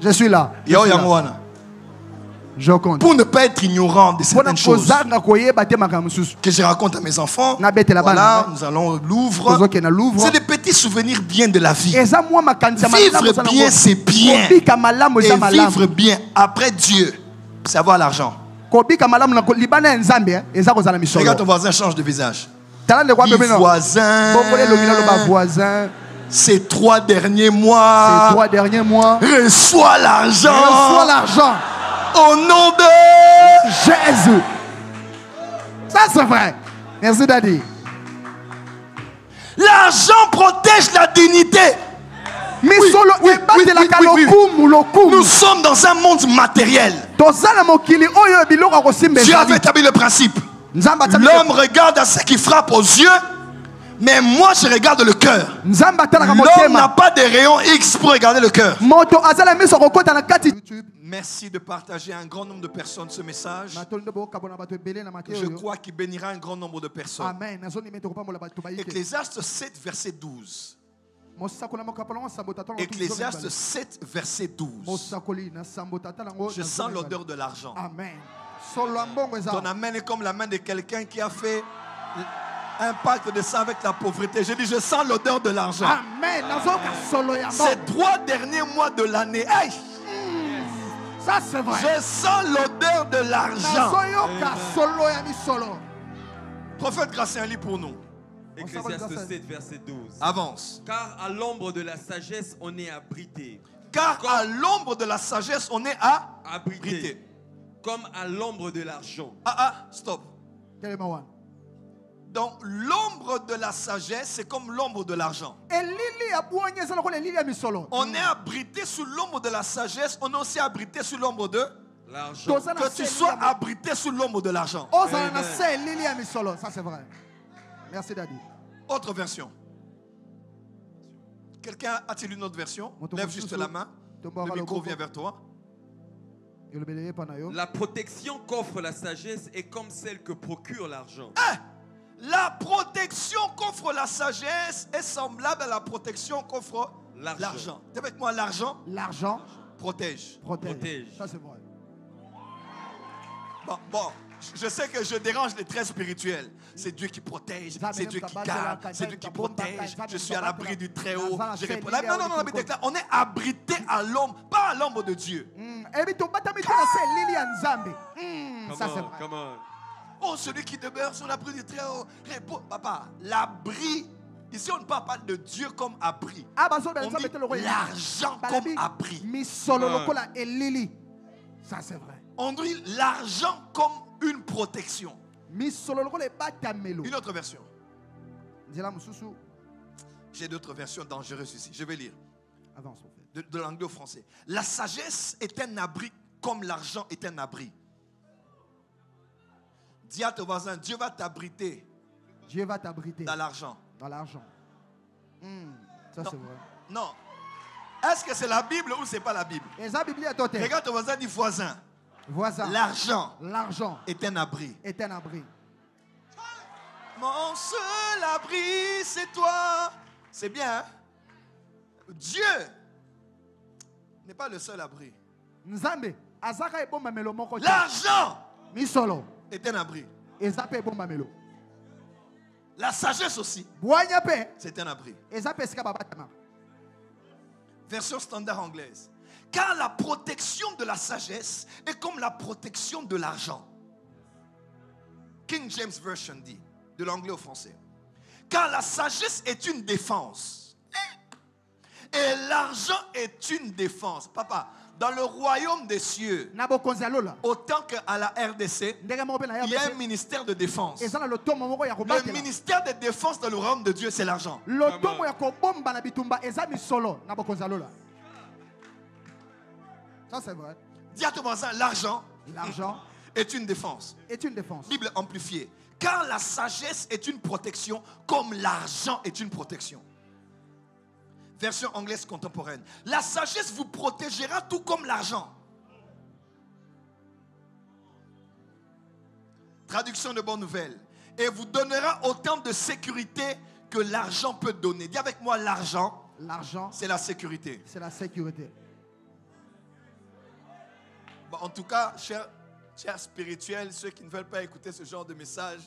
Je suis là. Je compte. Pour ne pas être ignorant de certaines choses que je raconte à mes enfants, voilà, nous allons au Louvre. C'est des petits souvenirs bien de la vie. Vivre bien, c'est bien. Et vivre bien après Dieu, c'est avoir l'argent. Regarde ton voisin, change de visage. Voisin. Ces 3 derniers mois, reçois l'argent. Au nom de Jésus. Ça c'est vrai. Merci Daddy. L'argent protège la dignité. Oui. Nous sommes dans un monde matériel. Dieu avait établi le principe. L'homme regarde à ce qui frappe aux yeux, mais moi je regarde le cœur. L'homme n'a pas de rayon X pour regarder le cœur. Merci de partager à un grand nombre de personnes ce message. Je crois qu'il bénira un grand nombre de personnes. Ecclésiaste 7, verset 12. Ecclésiaste 7, verset 12. Je sens l'odeur de l'argent. Ton amen est comme la main de quelqu'un qui a fait un pacte de ça avec la pauvreté. Je dis, je sens l'odeur de l'argent. Ces 3 derniers mois de l'année, hey, ça c'est vrai. Je sens l'odeur de l'argent. Prophète Gracien, lit pour nous. Ecclésiaste 7, verset 12. Avance. Car à l'ombre de la sagesse, on est abrité. Car à l'ombre de la sagesse, on est abrité. Comme à l'ombre de l'argent. Stop. Donc l'ombre de la sagesse, c'est comme l'ombre de l'argent. On est abrité sous l'ombre de la sagesse, on est aussi abrité sous l'ombre de l'argent. Que tu sois abrité sous l'ombre de l'argent. Ça c'est vrai. Merci Daddy. Autre version. Quelqu'un a-t-il une autre version? Lève juste la main. Le micro vient vers toi. La protection qu'offre la sagesse est comme celle que procure l'argent. La protection qu'offre la sagesse est semblable à la protection qu'offre l'argent. T'es avec moi, l'argent? L'argent protège. Ça c'est vrai. Bon, je sais que je dérange les traits spirituels. C'est Dieu qui protège, c'est Dieu qui garde, c'est Dieu qui protège. Je suis à l'abri du Très-Haut. Non, on est abrité à l'ombre, pas à l'ombre de Dieu. Ça c'est vrai. Oh, celui qui demeure sur l'abri du Très-Haut. Papa, l'abri, ici on ne parle pas de Dieu comme abri. On dit l'argent comme abri. Ça c'est vrai. On dit l'argent comme une protection. Une autre version. J'ai d'autres versions dangereuses ici. Je vais lire. De l'anglais au français. La sagesse est un abri comme l'argent est un abri. Dis à ton voisin, Dieu va t'abriter. Dans l'argent. Ça c'est vrai. Non. Est-ce que c'est la Bible ou c'est pas la Bible? Regarde ton voisin, dis voisin. L'argent est un abri. Mon seul abri, c'est toi. C'est bien, hein? Dieu n'est pas le seul abri. L'argent est un abri. La sagesse aussi, c'est un abri. Version standard anglaise. Car la protection de la sagesse est comme la protection de l'argent. King James Version dit, de l'anglais au français. Car la sagesse est une défense. Et l'argent est une défense. Papa, dans le royaume des cieux, autant qu'à la RDC, il y a un ministère de défense. Le ministère de défense dans le royaume de Dieu, c'est l'argent. Ça c'est vrai. Dis à ton voisin, l'argent est une défense. Bible amplifiée. Car la sagesse est une protection comme l'argent est une protection. Version anglaise contemporaine. La sagesse vous protégera tout comme l'argent. Traduction de bonne nouvelle. Et vous donnera autant de sécurité que l'argent peut donner. Dis avec moi, l'argent, c'est la sécurité. Bon, en tout cas, chers spirituels, ceux qui ne veulent pas écouter ce genre de message,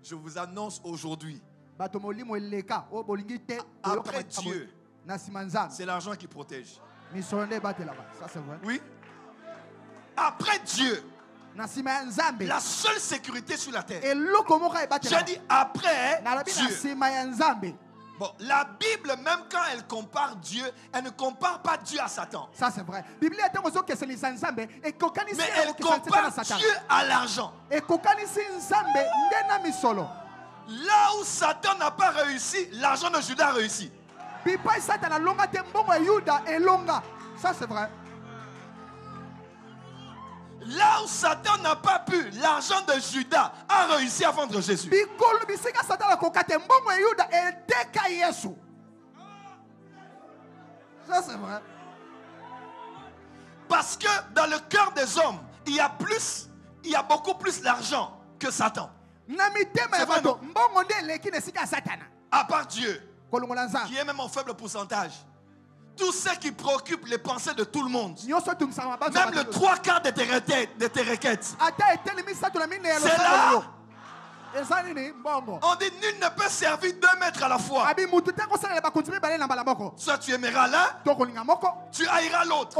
je vous annonce aujourd'hui, après Dieu, c'est l'argent qui protège. Ça c'est vrai. Oui. Après Dieu, la seule sécurité sur la terre. J'ai dit après Dieu. Bon, la Bible, même quand elle compare Dieu, elle ne compare pas Dieu à Satan. Ça c'est vrai. Mais elle compare Dieu à l'argent. Là où Satan n'a pas réussi, l'argent de Judas a réussi. Ça c'est vrai. Là où Satan n'a pas pu, l'argent de Judas a réussi à vendre Jésus. Ça c'est vrai. Parce que dans le cœur des hommes, il y a beaucoup plus d'argent que Satan. À part Dieu, qui est même en faible pourcentage. Tout ce qui préoccupe les pensées de tout le monde. Même le 3/4 de tes requêtes. C'est là. On dit nul ne peut servir 2 maîtres à la fois. Soit tu aimeras l'un, tu haïras l'autre.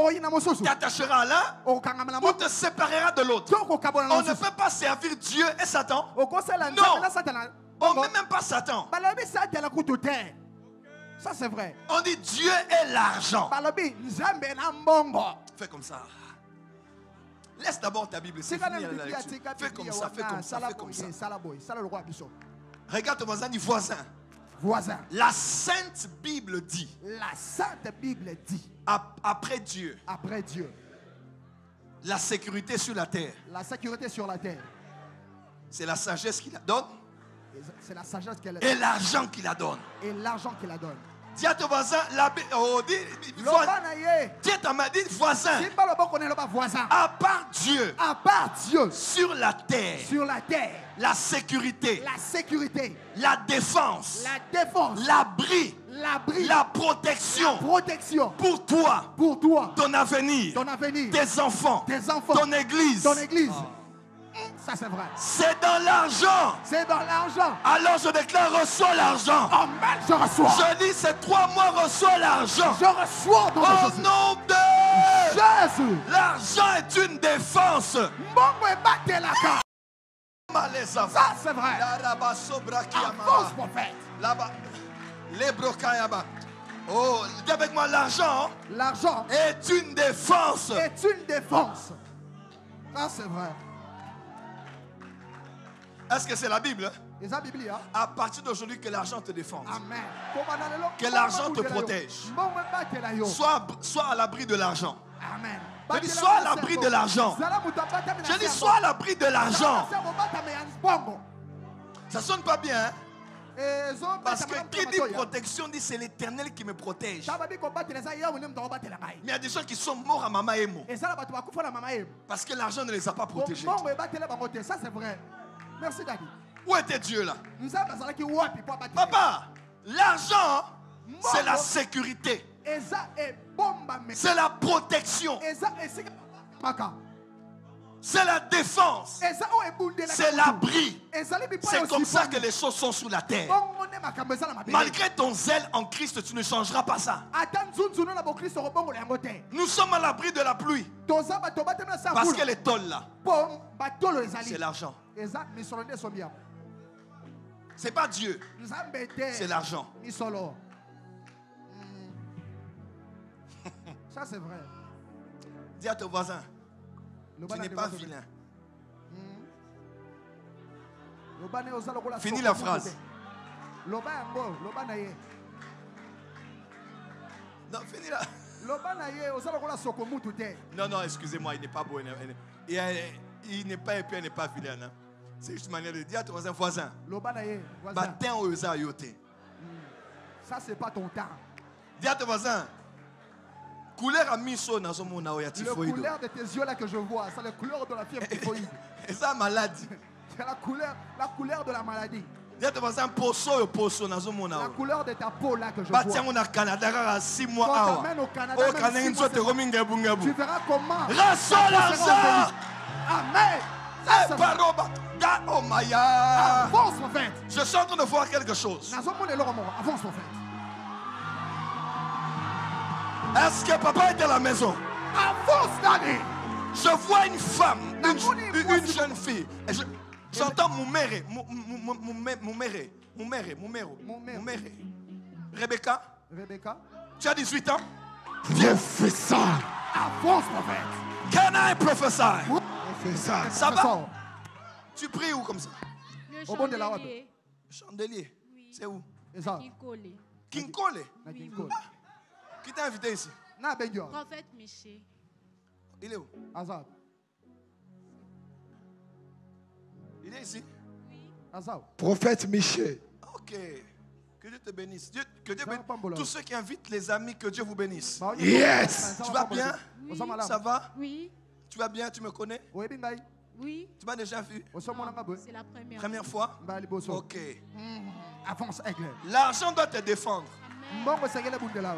Tu t'attacheras à l'un ou te sépareras de l'autre. On ne peut pas servir Dieu et Satan. Non. On ne met même pas Satan. Ça c'est vrai. On dit Dieu est l'argent. Fais comme ça. Laisse d'abord ta Bible. C'est fini la lecture. Fais comme ça, fais comme ça, fais comme ça. Regarde ton voisin, dit voisin. Voisin. La Sainte Bible dit. La Sainte Bible dit. Après Dieu. Après Dieu. La sécurité sur la terre. La sécurité sur la terre. C'est la sagesse qui la donne. C'est la sagesse qu'elle et l'argent qui la donne. Et l'argent qui la donne. Dis à ton voisin, dis à ta main, dis voisin. À part Dieu. À part Dieu. Sur la terre. Sur la terre. La sécurité. La sécurité. La défense. La défense. L'abri. L'abri. La protection. La protection. Pour toi. Pour toi. Ton avenir. Ton avenir. Tes enfants. Tes enfants. Ton église. Ton église. Ça c'est vrai. C'est dans l'argent. C'est dans l'argent. Alors je déclare, reçois l'argent. Amen. Je reçois. Je dis ces 3 mois, reçois l'argent. Je reçois dans au nom de Jésus. L'argent est une défense. Ça c'est vrai. Un faux prophète. Là-bas. Les brokayaba. Oh, dis avec moi, l'argent. L'argent est une défense. Est une défense. Ça c'est vrai. Est-ce que c'est la Bible? À partir d'aujourd'hui, que l'argent te défende. Amen. Que l'argent te protège. Sois à l'abri de l'argent. Amen. Je dis, sois à l'abri de l'argent. Je dis, sois à l'abri de l'argent. Ça sonne pas bien, hein? Parce que qui dit protection dit c'est l'Éternel qui me protège. Mais il y a des gens qui sont morts à Mama Emo. Parce que l'argent ne les a pas protégés. Ça c'est vrai. Merci Daddy. Où était Dieu là? Papa, l'argent c'est la sécurité. C'est la protection. C'est la défense. C'est l'abri. C'est comme ça que les choses sont sous la terre. Malgré ton zèle en Christ, tu ne changeras pas ça. Nous sommes à l'abri de la pluie. Parce que les tôles là, c'est l'argent. C'est pas Dieu. C'est l'argent. Ça c'est vrai. Dis à ton voisin. Tu n'es pas vilain. Finis la phrase. Non, finis la. Non, excusez-moi, il n'est pas beau. Il n'est pas épais, il n'est pas vilain. Hein. C'est juste une manière de dire à ton voisin. Ça, c'est pas ton temps. Dis à ton voisin. Couleur à miso na zo mona oya typhoïde. La couleur de tes yeux là que je vois, c'est la couleur de la fièvre typhoïde. Et ça maladie. C'est la couleur de la maladie. Il y a un poisson, La couleur de ta peau là que je vois. vois. Au Canada, 6 mois. Quand t'amènes au Canada, même 6 mois, tu verras comment. Reçois l'argent. Amen. Ça, c'est vrai. Oh Maya. Avance, prophète. Je suis en train de voir quelque chose. Avance, prophète. Est-ce que papa est à la maison? Avance, Daddy. Je vois une femme, une jeune fille. J'entends Moumere. Rebecca, tu as 18 ans? Professeur. Avance, prophète. Can I prophesy? Professeur. Ça va? Tu pries où comme ça? Le Au bon de la chandelier. Chandelier. Oui. C'est où? Kinkole. Kinkole. Oui, Oui. Qui t'a invité ici? Na benyo. Prophète Miché. Il est où? Azab. Il est ici? Oui. Azab. Prophète Michel. Ok. Que Dieu te bénisse. Que Dieu Ça va bénisse. pas, Mbolo. Tous ceux qui invitent les amis, que Dieu vous bénisse. Yes. Tu vas bien? Oui. Ça va? Oui. Tu vas bien? Tu me connais? Oui. Tu m'as déjà vu? C'est la première. Première fois? Ok. Avance, aigle. L'argent doit te défendre. Amen. Mbongo segele bunde là.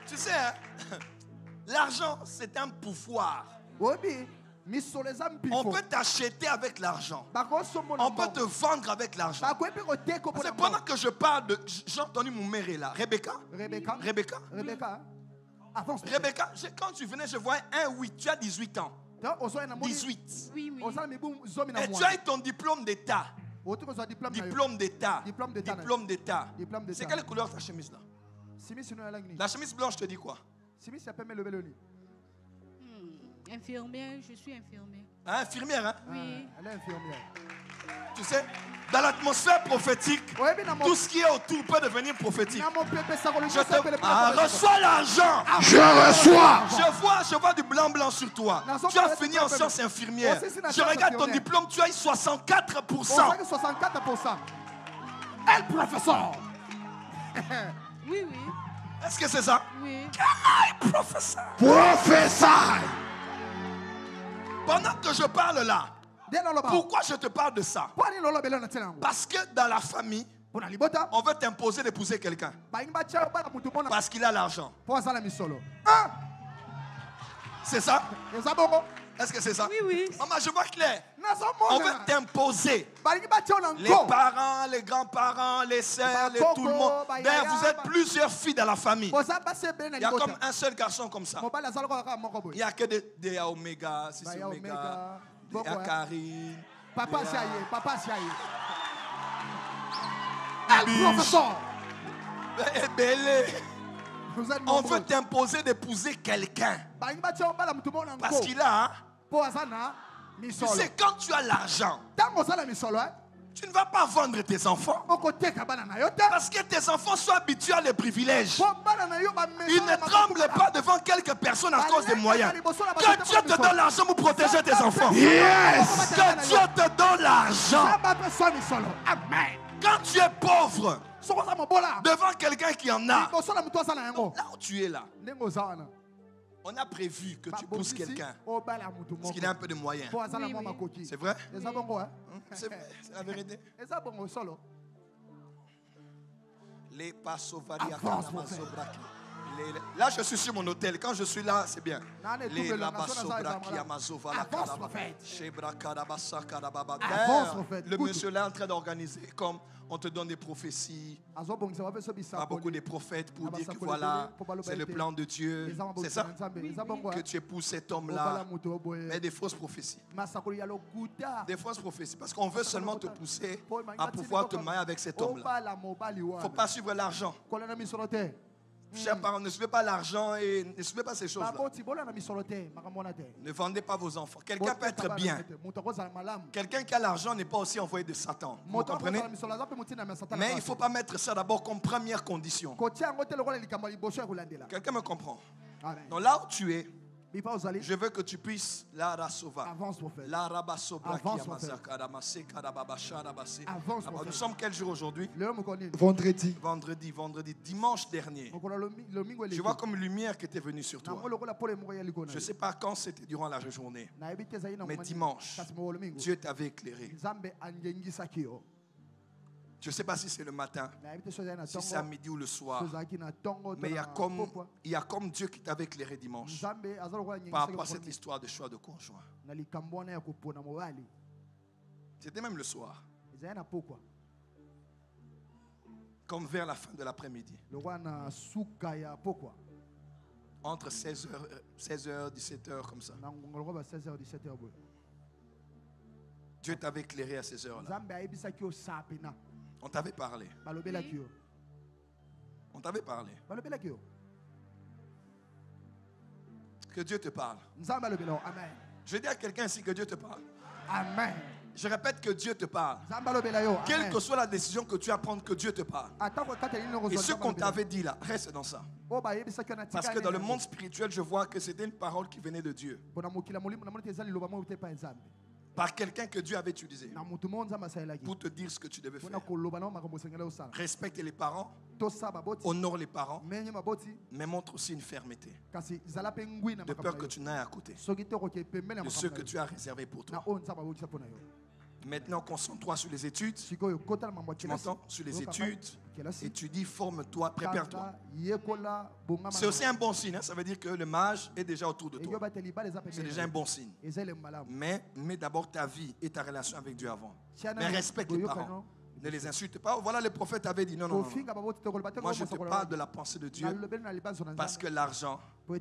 Tu sais, hein? L'argent, c'est un pouvoir. Obi, misoleza mpifo. On peut t'acheter avec l'argent. Bakosombo On peut te vendre avec l'argent. Bakwepe koteko C'est pour pendant que je parle de... J'ai entendu mon mère là. Rebecca? Rebecca. Rebecca? Rebecca. Avance. Rebecca, quand tu venais, je voyais un 8. Tu as 18 ans. 18. Oui, oui. Et tu as eu ton diplôme d'état. Diplôme Diplôme d'état. Diplôme d'état. Diplôme d'état. Diplôme d'état. C'est quelle couleur ta chemise là? La chemise blanche te dit quoi? Infirmière, je suis infirmière. Hein, infirmière, hein? Oui. Elle est infirmière. Tu sais, dans l'atmosphère prophétique, tout ce qui est autour peut devenir prophétique. Reçois l'argent. Je reçois. Je vois du blanc sur toi. Tu as fini en sciences infirmières. Je regarde ton diplôme, tu as eu 64%. 64%. Elle, professeur. Oui, oui. Est-ce que c'est ça? Oui. Professeur. Professeur. Pendant que je parle là, pourquoi je te parle de ça? Parce que dans la famille, on veut t'imposer d'épouser quelqu'un. Parce qu'il a l'argent. C'est ça? Est-ce que c'est ça? Oui, oui. Maman, je vois clair. On veut t'imposer. Les parents, les grands-parents, les sœurs, tout le monde. D'ailleurs, vous êtes plusieurs filles dans la famille. Il y a comme un seul garçon comme ça. Il n'y a que des Oméga, Sissi Oméga, des Karine. Papa Siaye. Professeur. On veut Professeur. t'imposer d'épouser quelqu'un. Parce qu'il a. Tu sais, quand tu as l'argent, tu ne vas pas vendre tes enfants. Parce que tes enfants sont habitués à les privilèges. Ils ne tremblent pas devant quelques personnes à cause des moyens. Que Dieu te donne l'argent pour protéger tes enfants. Yes. Que Dieu te donne l'argent. Amen. Quand tu es pauvre, devant quelqu'un qui en a, là où tu es là, on a prévu que tu pousses quelqu'un parce qu'il a un peu de moyens. C'est vrai? C'est vrai, c'est la vérité. Les Passovaria. Là, je suis sur mon hôtel. Quand je suis là, c'est bien. Les le monsieur là est en train d'organiser comme on te donne des prophéties. Pas beaucoup de prophètes pour dire que voilà, c'est le plan de Dieu. C'est ça? Que tu épouses cet homme-là. Mais des fausses prophéties. Des fausses prophéties. Parce qu'on veut seulement te pousser à pouvoir te marier avec cet homme-là. Il ne faut pas suivre l'argent. Chers parents, ne suivez pas l'argent et ne suivez pas ces choses-là. Ne vendez pas vos enfants. Quelqu'un peut être bien. Quelqu'un qui a l'argent n'est pas aussi envoyé de Satan. Vous comprenez? Mais il ne faut pas mettre ça d'abord comme première condition. Quelqu'un me comprend? Donc là où tu es, Je veux que tu puisses la rasova. Avance, prophète. La rabasobra Avance, qui prophète. amassé. Avance, Nous prophète. sommes quel jour aujourd'hui? Vendredi. Vendredi, dimanche dernier. Je vois comme une lumière qui était venue sur toi. Je ne sais pas quand c'était durant la journée, mais dimanche, Dieu t'avait éclairé. Je ne sais pas si c'est le matin, si c'est à midi ou le soir, mais il y a comme Dieu qui t'avait éclairé dimanche par rapport à cette histoire de choix de conjoint. C'était même le soir, comme vers la fin de l'après-midi, entre 16h, 17h, comme ça. Dieu t'avait éclairé à ces heures-là. On t'avait parlé. On t'avait parlé. Que Dieu te parle. Amen. Je dis à quelqu'un ici que Dieu te parle. Amen. Je répète que Dieu te parle. Quelle que soit la décision que tu as à prendre, que Dieu te parle. Et ce qu'on t'avait dit là, reste dans ça. Parce que dans le monde spirituel, je vois que c'était une parole qui venait de Dieu. Par quelqu'un que Dieu avait utilisé pour te dire ce que tu devais faire. Respecte les parents, honore les parents, mais montre aussi une fermeté. De peur que tu n'ailles à côté de ce que tu as réservé pour toi. Maintenant, concentre-toi sur les études. Tu m'entends? Sur les études. Étudie, forme-toi, prépare-toi. C'est aussi un bon signe. Ça veut dire que le mage est déjà autour de toi. C'est déjà un bon signe. Mais mets d'abord ta vie et ta relation avec Dieu avant. Mais respecte les parents. Ne les insulte pas. Voilà, le prophète avait dit non, non, non. Moi, je te parle de la pensée de Dieu parce que l'argent doit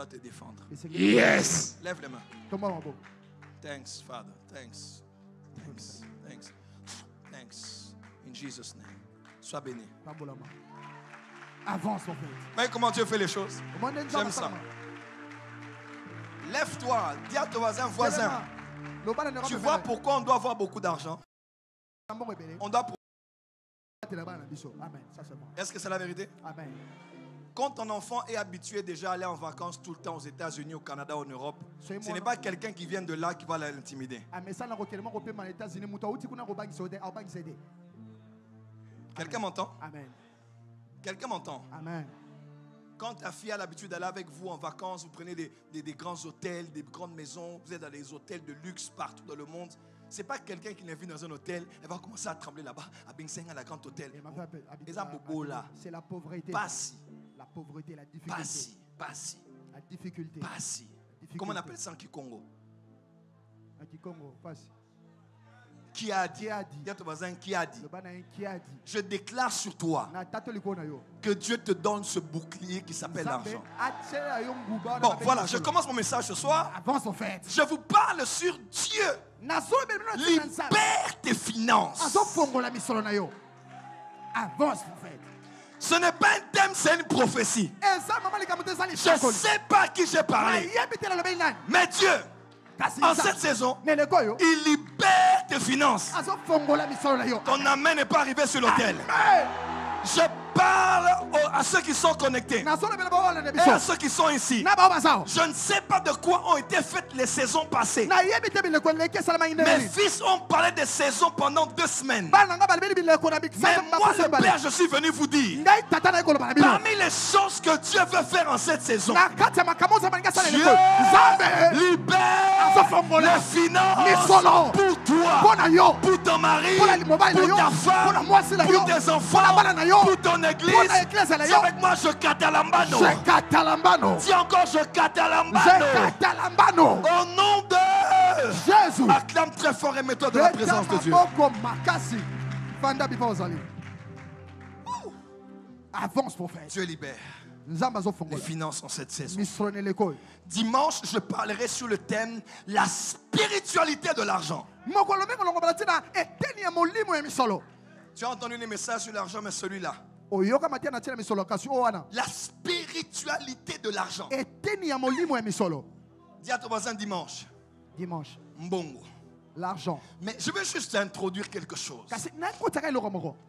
te défendre. Yes. Lève les mains. Thanks, Father. Thanks. Thanks. Thanks. Thanks. In Jesus' name. Sois béni. Avance, mon frère. Voyez comment Dieu fait les choses. J'aime ça. Lève-toi. Dis à ton voisin. Tu vois pourquoi on doit avoir beaucoup d'argent? On doit. Est-ce que c'est la vérité? Amen. Quand ton enfant est habitué déjà à aller en vacances tout le temps aux États-Unis, au Canada, en Europe, ce n'est pas quelqu'un qui vient de là qui va l'intimider. Quelqu'un m'entend? Amen. Quelqu'un m'entend? Amen. Quand ta fille a l'habitude d'aller avec vous en vacances, vous prenez des grands hôtels, des grandes maisons, vous êtes dans des hôtels de luxe partout dans le monde. Ce n'est pas quelqu'un qui vient dans un hôtel, elle va commencer à trembler là-bas, à Bingseng, à la grande hôtel. C'est la pauvreté. Pas si. La pauvreté, la difficulté. Pas si. Pas si. La difficulté. Pas si. Comment on appelle ça en Kikongo? En Kikongo, pas si. Qui a dit? Il y a ton voisin qui a dit. Je déclare sur toi que Dieu te donne ce bouclier qui s'appelle l'argent. Bon, voilà, je commence mon message ce soir. Avance, en fait. Je vous parle sur Dieu. Libère tes finances. Avance, en fait. Ce n'est pas un thème, c'est une prophétie. Je ne sais pas à qui j'ai parlé. Mais Dieu, en cette saison, il libère tes finances. Ton amen n'est pas arrivé sur l'autel. Je parle à ceux qui sont connectés et à ceux qui sont ici. Je ne sais pas de quoi ont été faites les saisons passées. Mes fils ont parlé des saisons pendant 2 semaines. Mais moi, le Père, je suis venu vous dire, parmi les choses que Dieu veut faire en cette saison, Dieu libère les finances pour toi, pour ton mari, pour ta femme, pour tes enfants, pour ton église. Dis avec moi, je katalambano. Dis encore, je katalambano. Au nom de Jésus. Acclame très fort et mets-toi de la présence de Dieu. Avance, prophète. Dieu libère les finances en cette saison. Dimanche, je parlerai sur le thème la spiritualité de l'argent. Tu as entendu les messages sur l'argent, mais celui-là, la spiritualité de l'argent. Dis à ton voisin dimanche. Mbongo. L'argent. Mais je veux juste introduire quelque chose.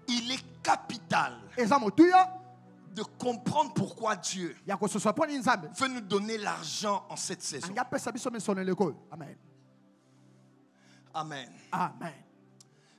Il est capital de comprendre pourquoi Dieu ya kososola mpo nini nzambe veut nous donner l'argent en cette saison. anga apesa biso misoneleko oyo. Amen. Amen. Amen.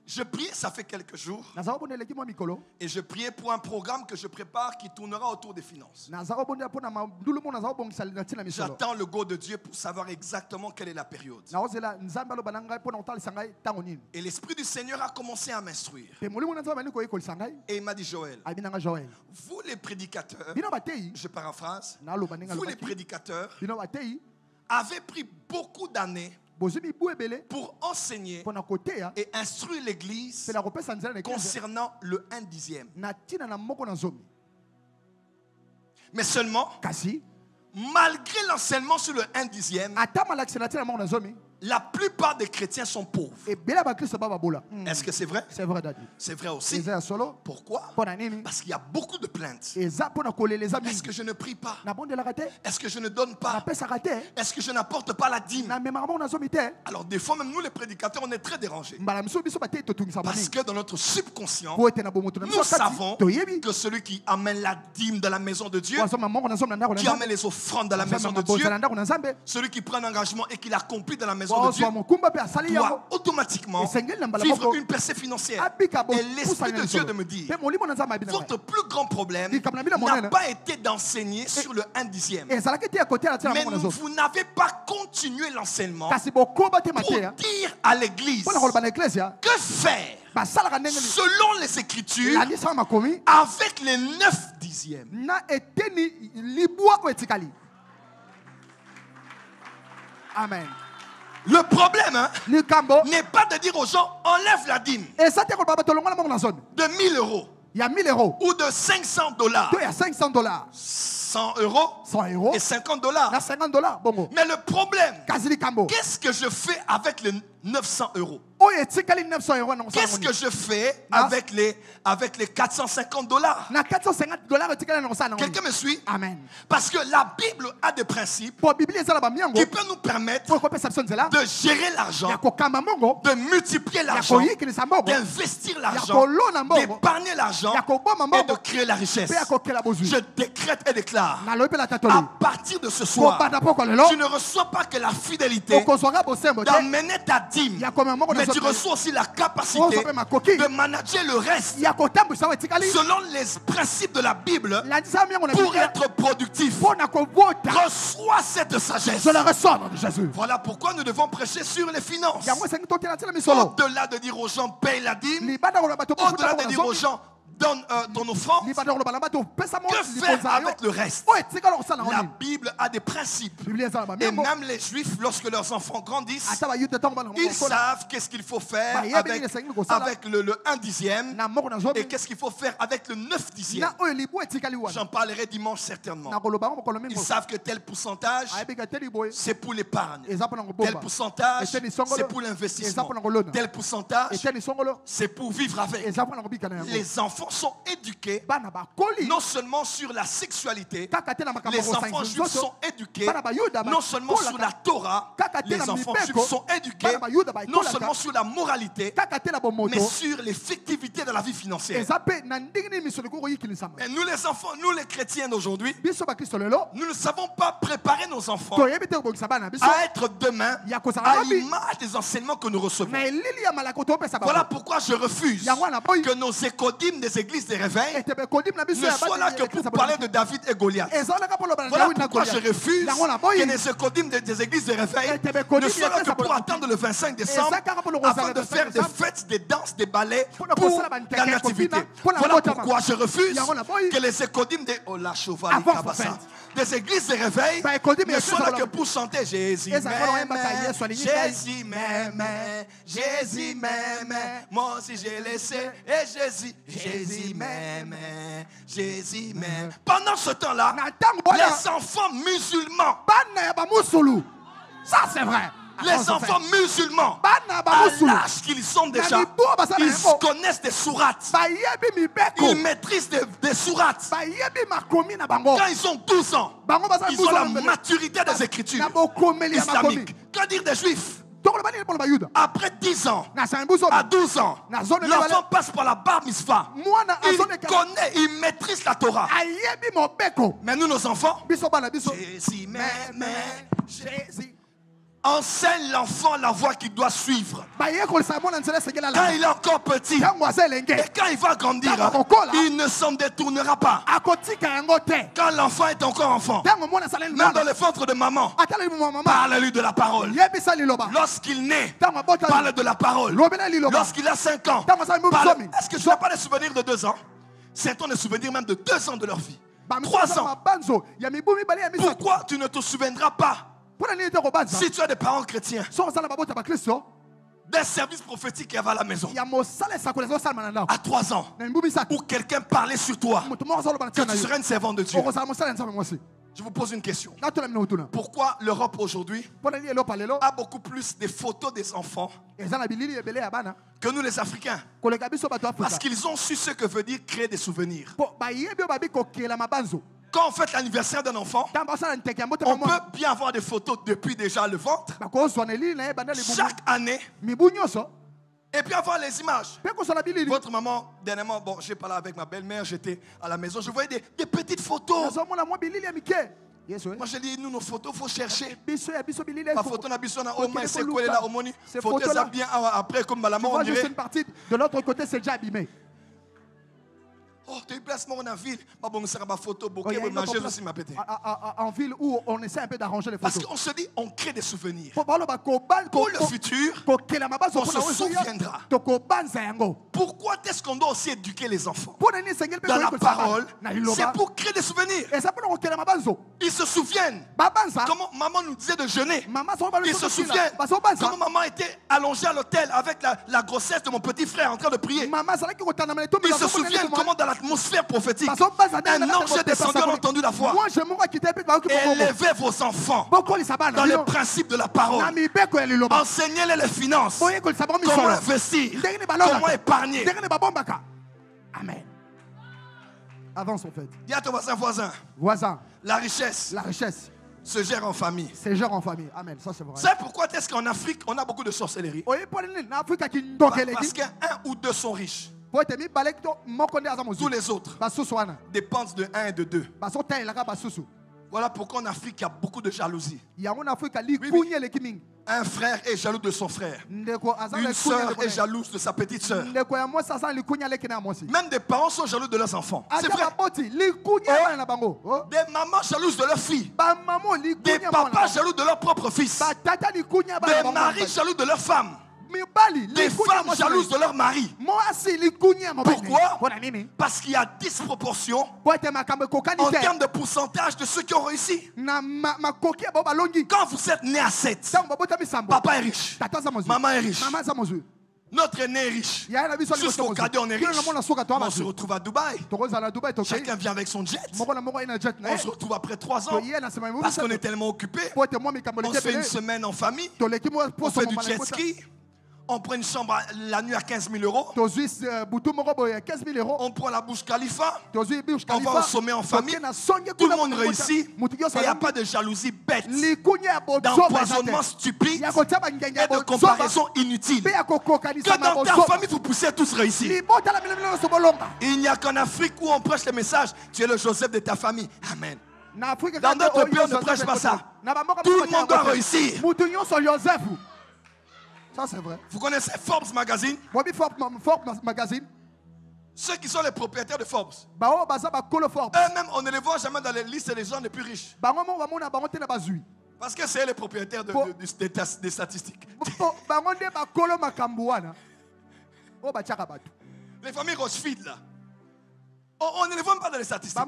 Je priais, ça fait quelques jours, nazala kobonda eleki mwa mikolo et je priais pour un programme que je prépare qui tournera autour des finances. nazala kobondela mpo na mandulu mo nazala kobongisa na ntina misolo J'attends le go de Dieu pour savoir exactement quelle est la période. naozela nzambe aloba na ngai mpo na kotalisa ngai ntango nini Et l'Esprit du Seigneur a commencé à m'instruire. mpe molimo na nzambe bandi koyekolisa ngai Et il m'a dit, Joël, ayebi na ngai joel vous les prédicateurs, bino bateyi je paraphrase, naloba ndenge vous les alobaki prédicateurs bino bateyi avez pris beaucoup d'années bozwi mibu ebele pour enseigner mpo na koteya et instruire l'Église mpe na kopesa nzela na eklise concernant le 1/10. na ntina na moko na zomi Mais seulement, kasi malgré l'enseignement sur le 1/10, ata malakisi na ntina na moko na zomi la plupart des chrétiens sont pauvres. ebele ya bakristo bababola Est-ce que c'est vrai? c'est vrai dadi C'est vrai aussi. eza ya solo Pourquoi? mpo na nini Parce qu'il y a beaucoup de plaintes. eza mpo na koleleza Est-ce mingi que je ne prie pas? nabondelaka te Est-ce que je ne donne pas? napesaka te Est-ce que je n'apporte pas la dîme? namemaka moko na zomi te Alors des fois, même nous les prédicateurs, on est très dérangés. mbala miso biso bateyi totungisa Parce mingi que dans notre subconscient, po ete na bomoto na biso nous kati savons toyebi que celui qui amène la dîme dans la maison de Dieu, wazoma moko na zomi na ndako na qui nzambe amène les offrandes dans la maison de mabonza Dieu, na ndako na nzambe celui qui prend un engagement et qui l'accomplit dans la maison de Dieu, wazwa mokumba mpe asali yango doit automatiquement esengeli na mbala vivre moko une percée financière. abika Et l'Esprit de Dieu lisolo de me dire, mpe molimo na nzambe abi na ngai votre plus grand problème Likambo na bino n'a monene. pas été d'enseigner sur le 1/10. ezalaki te ya koteya na ntina na Mais moko na zomi vous n'avez pas continué l'enseignement kasi bokoba te pour mateya dire à l'église mpo na koloba na eklesia que faire basalaka ndenge nini selon les Écritures landisaka makomi avec les 9/10. na eteni libwa oyo etikali amen Le problème likambo n'est pas de dire aux gens enlève la dîme eza te koloba bato longola moko na zomi de 1000 euros ya 1000 euros ou de $500, to ya 500 dollars 100 euros 100 euros et $50. na 50 dollars bongo Mais le problème, kasi likambo qu'est-ce que je fais avec les 900 euros? oyo etikali 900 euros na Qu'est-ce que je fais Na- avec les $450? na 450 dollars etikali na kosala nango Quelqu'un me suit? amen Parce que la Bible a des principes po biblia ezala bamiango qui peuvent nous permettre po ekopesa biso nzela de gérer l'argent, ya kokamba mbongo de multiplier ya l'argent, koyikilisa mbongo d'investir l'argent, kolona mbongo, d'épargner l'argent ya koboma et mbongo de créer la richesse. mpe ya kokela bozwi Je décrète et déclare, nalobi mpe na tatoli à partir de ce soir, kobanda poko lelo tu ne reçois pas que la fidélité okozwaka bosembo te d'amener ta dîme, ya komema mbongo mais na tu zomi reçois aussi la ozo capacité mpe makoki de manager le reste ya kotambwisa oyo etikali selon les principes de la Bible landisa miango na pour biblia être productif. mpo na kobota Reçois cette sagesse. je le reçois dans Jésus Voilà pourquoi nous devons prêcher sur les finances. yango esengi tokela ntina misolo Au-delà de dire aux gens paye la dîme, libanda koloba bato au-delà de dire aux gens donne ton offrande, libanda koloba na bato pesa mo que faire likonza yo avec le reste? oyo etikala kosala La yango nini Bible a des principes. biblia ezala Et bamiango même les Juifs, lorsque leurs enfants grandissent, ata bayuda ntango bana ils kokola savent qu'est-ce qu'il faut faire Bah, avec le 1/10 na moko na zomi et qu'est-ce qu'il faut faire avec le 9/10. na oyo libu etikali wana J'en parlerai dimanche certainement. na koloba ngo mokolo Ils mingi savent que tel pourcentage, ayebika te liboye c'est pour l'épargne. eza mpo na Tel kobomba pourcentage, Eteni songolo. c'est pour Eza l'investissement. mpona kolona. Tel pourcentage, eteni songolo c'est pour vivre avec. eza mpo na kobika na yango Les enfants sont éduqués bana bakoli non seulement sur la sexualité, kaka te na makambo les ya enfants kosangiza juifs sont nzoto éduqués bana bayuda non seulement sur la Torah, Kaka te les na enfants mibeko, juifs sont éduqués bana bayuda non baekolaka. seulement sur la moralité, kaka te na bomoto mais sur l'effectivité de la vie financière. eza mpe na ndenge nini misolo kokoyikilisama Et nous les enfants, nous les chrétiens d'aujourd'hui, biso bakristo lelo nous ne savons pas préparer nos enfants toyebi te kobongisa bana biso à être demain Ya kozala à lobi. l'image des enseignements que nous recevons. na elili ya malako topesa Voilà bango pourquoi je refuse yango wana boyi que nos écodymes des églises des réveils ete bekodimi na biso ne ya soient là que pour parler de David et Goliath. ezalaka mpo loba na Voilà Dawidi na pourquoi je Goliath refuse yango na que boyi les écodymes des églises des réveils Et tebe kodimi ne soient là ya que pour pesa attendre le 25 décembre Et ça, car pour le rosary afin de le 25 faire des décembre, fêtes, des danses, des ballets pour pour le rosary, ben, la nativité. pour la Voilà botama. pourquoi je refuse Yango na boyi. que les écodymes des oh la chevalier Avant, Kabassa, prophète. des églises des réveils Ba écodyme ne ya soient là Yesu que pour chanter Jésus Eza kolo m'aime, yemba ka Yesu alingi ngai. Jésus m'aime, Jésus m'aime, moi aussi j'ai laissé et Jésus m'aime, Jésus m'aime. Pendant ce temps-là, Na ntango wana les enfants musulmans, bana ya bamusulu ça c'est vrai les enfants musulmans, bana à bamusulu l'âge qu'ils sont déjà, mibu basala ils yango. connaissent des sourates, bayebi mibeko ils maîtrisent des sourates. bayebi makomi na bango Quand ils ont 12 ans, bango basala ils ont la mbala. maturité des Écritures na bokomeli ya makomi islamiques. Que dire des Juifs? to Après 10 ans, Na sambuso. à 12 ans, Na zone l'enfant passe par la bar mitzvah. Mwana Il azone kala. connaît, il maîtrise la Torah. Ayebi mobeko. Mais nous, nos enfants, Biso bana biso. Jésus, mais, Jésus. enseigne l'enfant la voie qu'il doit suivre. Baye ko sa mona nzela segela Quand la. il est encore petit, Tango azelenge. et quand il va grandir, il ne s'en détournera pas. Akotika yango te. Quand l'enfant est encore enfant, Tango mona salen même dans le ventre de maman, Atala mu mama. parle-lui de la parole. Yebi sali loba. Lorsqu'il naît, Tango bota. parle de la parole. Lobela li loba. Lorsqu'il a 5 ans, Tango sa mu parle. somi. Est-ce que tu n'as pas des souvenirs de 2 ans? Certains des souvenirs même de 2 ans de leur vie. 3 ans. Banzo. Ya mibumi bali ya miso. Pourquoi tu ne te souviendras pas Pour aller te ko banza. si tu as des parents chrétiens, So sala babota ba Kristo. des services prophétiques qui avaient à la maison Ya mo sala sa ko lezo sala mananda. à 3 ans, Na mibumi sa. où quelqu'un parlait sur toi, Mutu mo sala bana que tina tu yo. serais une servante de Dieu? Oko sala mo sala nzambe mwasi. Je vous pose une question. Na to na mino utuna. Pourquoi l'Europe aujourd'hui Pour aller lo palelo. a beaucoup plus de photos des enfants Ezana bilili ebele ya bana. que nous les Africains? Koleka biso bato Afrika. Parce qu'ils ont su ce que veut dire créer des souvenirs. Po bayebi o babi kokela mabanzo. Quand on fête l'anniversaire d'un enfant, Tamba sala nteke ya mbote on mama. peut bien avoir des photos depuis déjà le ventre, Bako swaneli na bana le bubu. chaque année, Mibu nyoso. et puis avoir les images. Pe ko sala bilili. Votre maman, dernièrement, bon, j'ai parlé avec ma belle-mère, j'étais à la maison, je voyais des petites photos. Nazo mona mo bilili ya mike. Yeso. Moi, je dis, nous, nos photos, il faut chercher. Biso ya biso bilili. Ma photo, na biso, na au moins, c'est collé là, au moni. Ces Photo, ça photos-là. bien après, comme la Tu maman, on vois juste dirait. une partie. De l'autre côté, c'est déjà abîmé. Oh, tu places moi en ville. Ma bonne sera ma photo, Oh, il y bouquet, a une manger autre place aussi ma pété. En ville où on essaie un peu d'arranger les Parce photos. qu'on se dit, on crée des souvenirs. Pour le futur, on se souviendra. Pourquoi est-ce qu'on doit aussi éduquer les enfants dans la parole? C'est pour créer des souvenirs. Ils se souviennent comment maman nous disait de jeûner. Ils se souviennent comment maman était allongée à l'hôtel avec la grossesse de mon petit frère en train de prier. Ils se souviennent comment dans l'atmosphère prophétique, un ange est descendu, on a entendu la voix. Élevez vos enfants dans les principes de la parole. Enseignez-les les finances. Comment investir, comment épargner. Amen. Avance en fait. Dis à ton voisin, Voisin, la richesse la richesse, se gère en famille. c'est gère en famille. Amen. Ça c'est vrai. C'est pourquoi est-ce qu'en Afrique, on a beaucoup de sorcellerie? Parce qu'un ou deux sont riches. Tous les autres dépendent de 1 et de 2. Voilà pourquoi en Afrique, il y a beaucoup de jalousie. Un frère est jaloux de son frère. Une sœur est jalouse de sa petite sœur. Même des parents sont jaloux de leurs enfants. C'est vrai. Des mamans jalouses de leurs filles. Des papas jaloux de leurs propres fils. Des maris jaloux de leurs femmes. Des femmes jalouses de leur mari. Pourquoi? Parce qu'il y a disproportion en termes de pourcentage de ceux qui ont réussi. Quand vous êtes né à 7, papa est riche, maman est riche, notre aîné est riche, jusqu'au cadet on est riche. On se retrouve à Dubaï. Chacun vient avec son jet. On se retrouve après 3 ans parce qu'on est tellement occupé. On se fait une semaine en famille. On fait du jet ski. On prend une chambre la nuit à 15 000 euros. On prend la Burj Khalifa. On va au sommet en famille. Tout le monde réussit. Il n'y a pas de jalousie bête, d'empoisonnement stupide et de comparaison inutile. Que dans ta famille, vous poussez tous réussir. Il n'y a qu'en Afrique où on prêche le message. Tu es le Joseph de ta famille. Amen. Dans d'autres pays, on ne prêche pas ça. Tout le monde doit réussir. Ça, c'est vrai. Vous connaissez Forbes Magazine? Forbes Magazine. Ceux qui sont les propriétaires de Forbes. Eux-mêmes, on ne les voit jamais dans les listes des gens les plus riches. Parce que c'est les propriétaires des statistiques. Les familles Rothschild, là. On ne les voit pas dans les statistiques.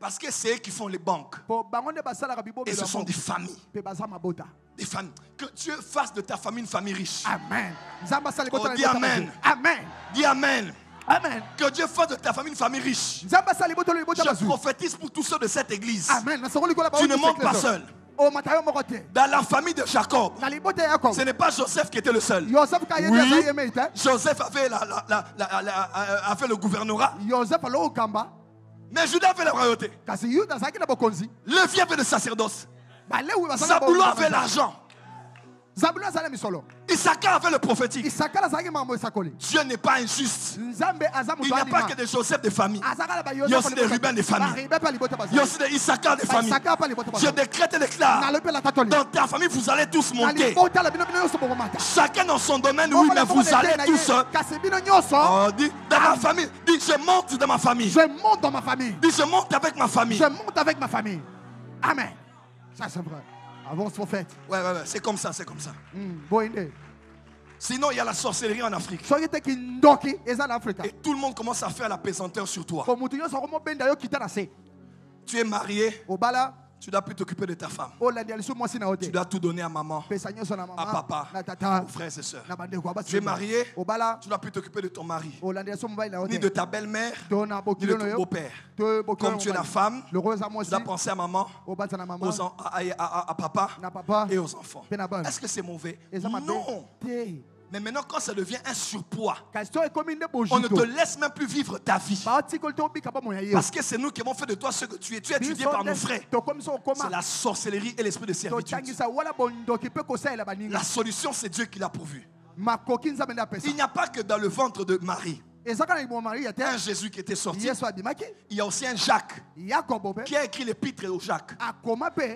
Parce que c'est eux qui font les banques. Et ce sont des familles. Des familles. Que Dieu fasse de ta famille une famille riche. Amen. Oh, dis Amen. Amen. Dis Amen. Amen. Que Dieu fasse de ta famille une famille riche. Je prophétise pour tous ceux de cette église. Amen. Tu ne montes pas seul. Dans la famille de Jacob, ce n'est pas Joseph qui était le seul. Oui, Joseph avait, avait le gouvernorat. Mais Judas avait la royauté. Lévi avait le sacerdoce. Zabulon avait l'argent. Issachar avait le prophétique. Dieu n'est pas injuste. Il n'y a pas que des Joseph de famille. Il y a aussi des Ruben de famille. Il y a aussi des Issachar de famille. Je décrète et déclare. Dans ta famille, vous allez tous monter. Chacun dans son domaine, oui, mais vous allez tous. Oh, dis, dans ma famille. Dis, je monte dans ma famille. Je monte dans ma famille. Dis, je monte avec ma famille. Je monte avec ma famille. Amen. Ça, c'est vrai. Avance, prophète. Ouais, c'est comme ça, c'est comme ça. Boinde. Sinon, il y a la sorcellerie en Afrique. Et tout le monde commence à faire la pesanteur sur toi. Tu es marié. Tu dois plus t'occuper de ta femme. Tu dois tout donner à maman, à papa, aux frères et sœurs. Tu es marié. Tu dois plus t'occuper de ton mari, ni de ta belle-mère, ni de ton beau-père. Comme tu es la femme, tu dois penser à maman, à papa et aux enfants. Est-ce que c'est mauvais? Non. Mais maintenant, quand ça devient un surpoids, on ne te laisse même plus vivre ta vie. Parce que c'est nous qui avons fait de toi ce que tu es. Tu es étudié par nos frères. C'est la sorcellerie et l'esprit de servitude. La solution, c'est Dieu qui l'a pourvu. Il n'y a pas que dans le ventre de Marie un Jésus qui était sorti. Il y a aussi un Jacques qui a écrit l'épître au Jacques.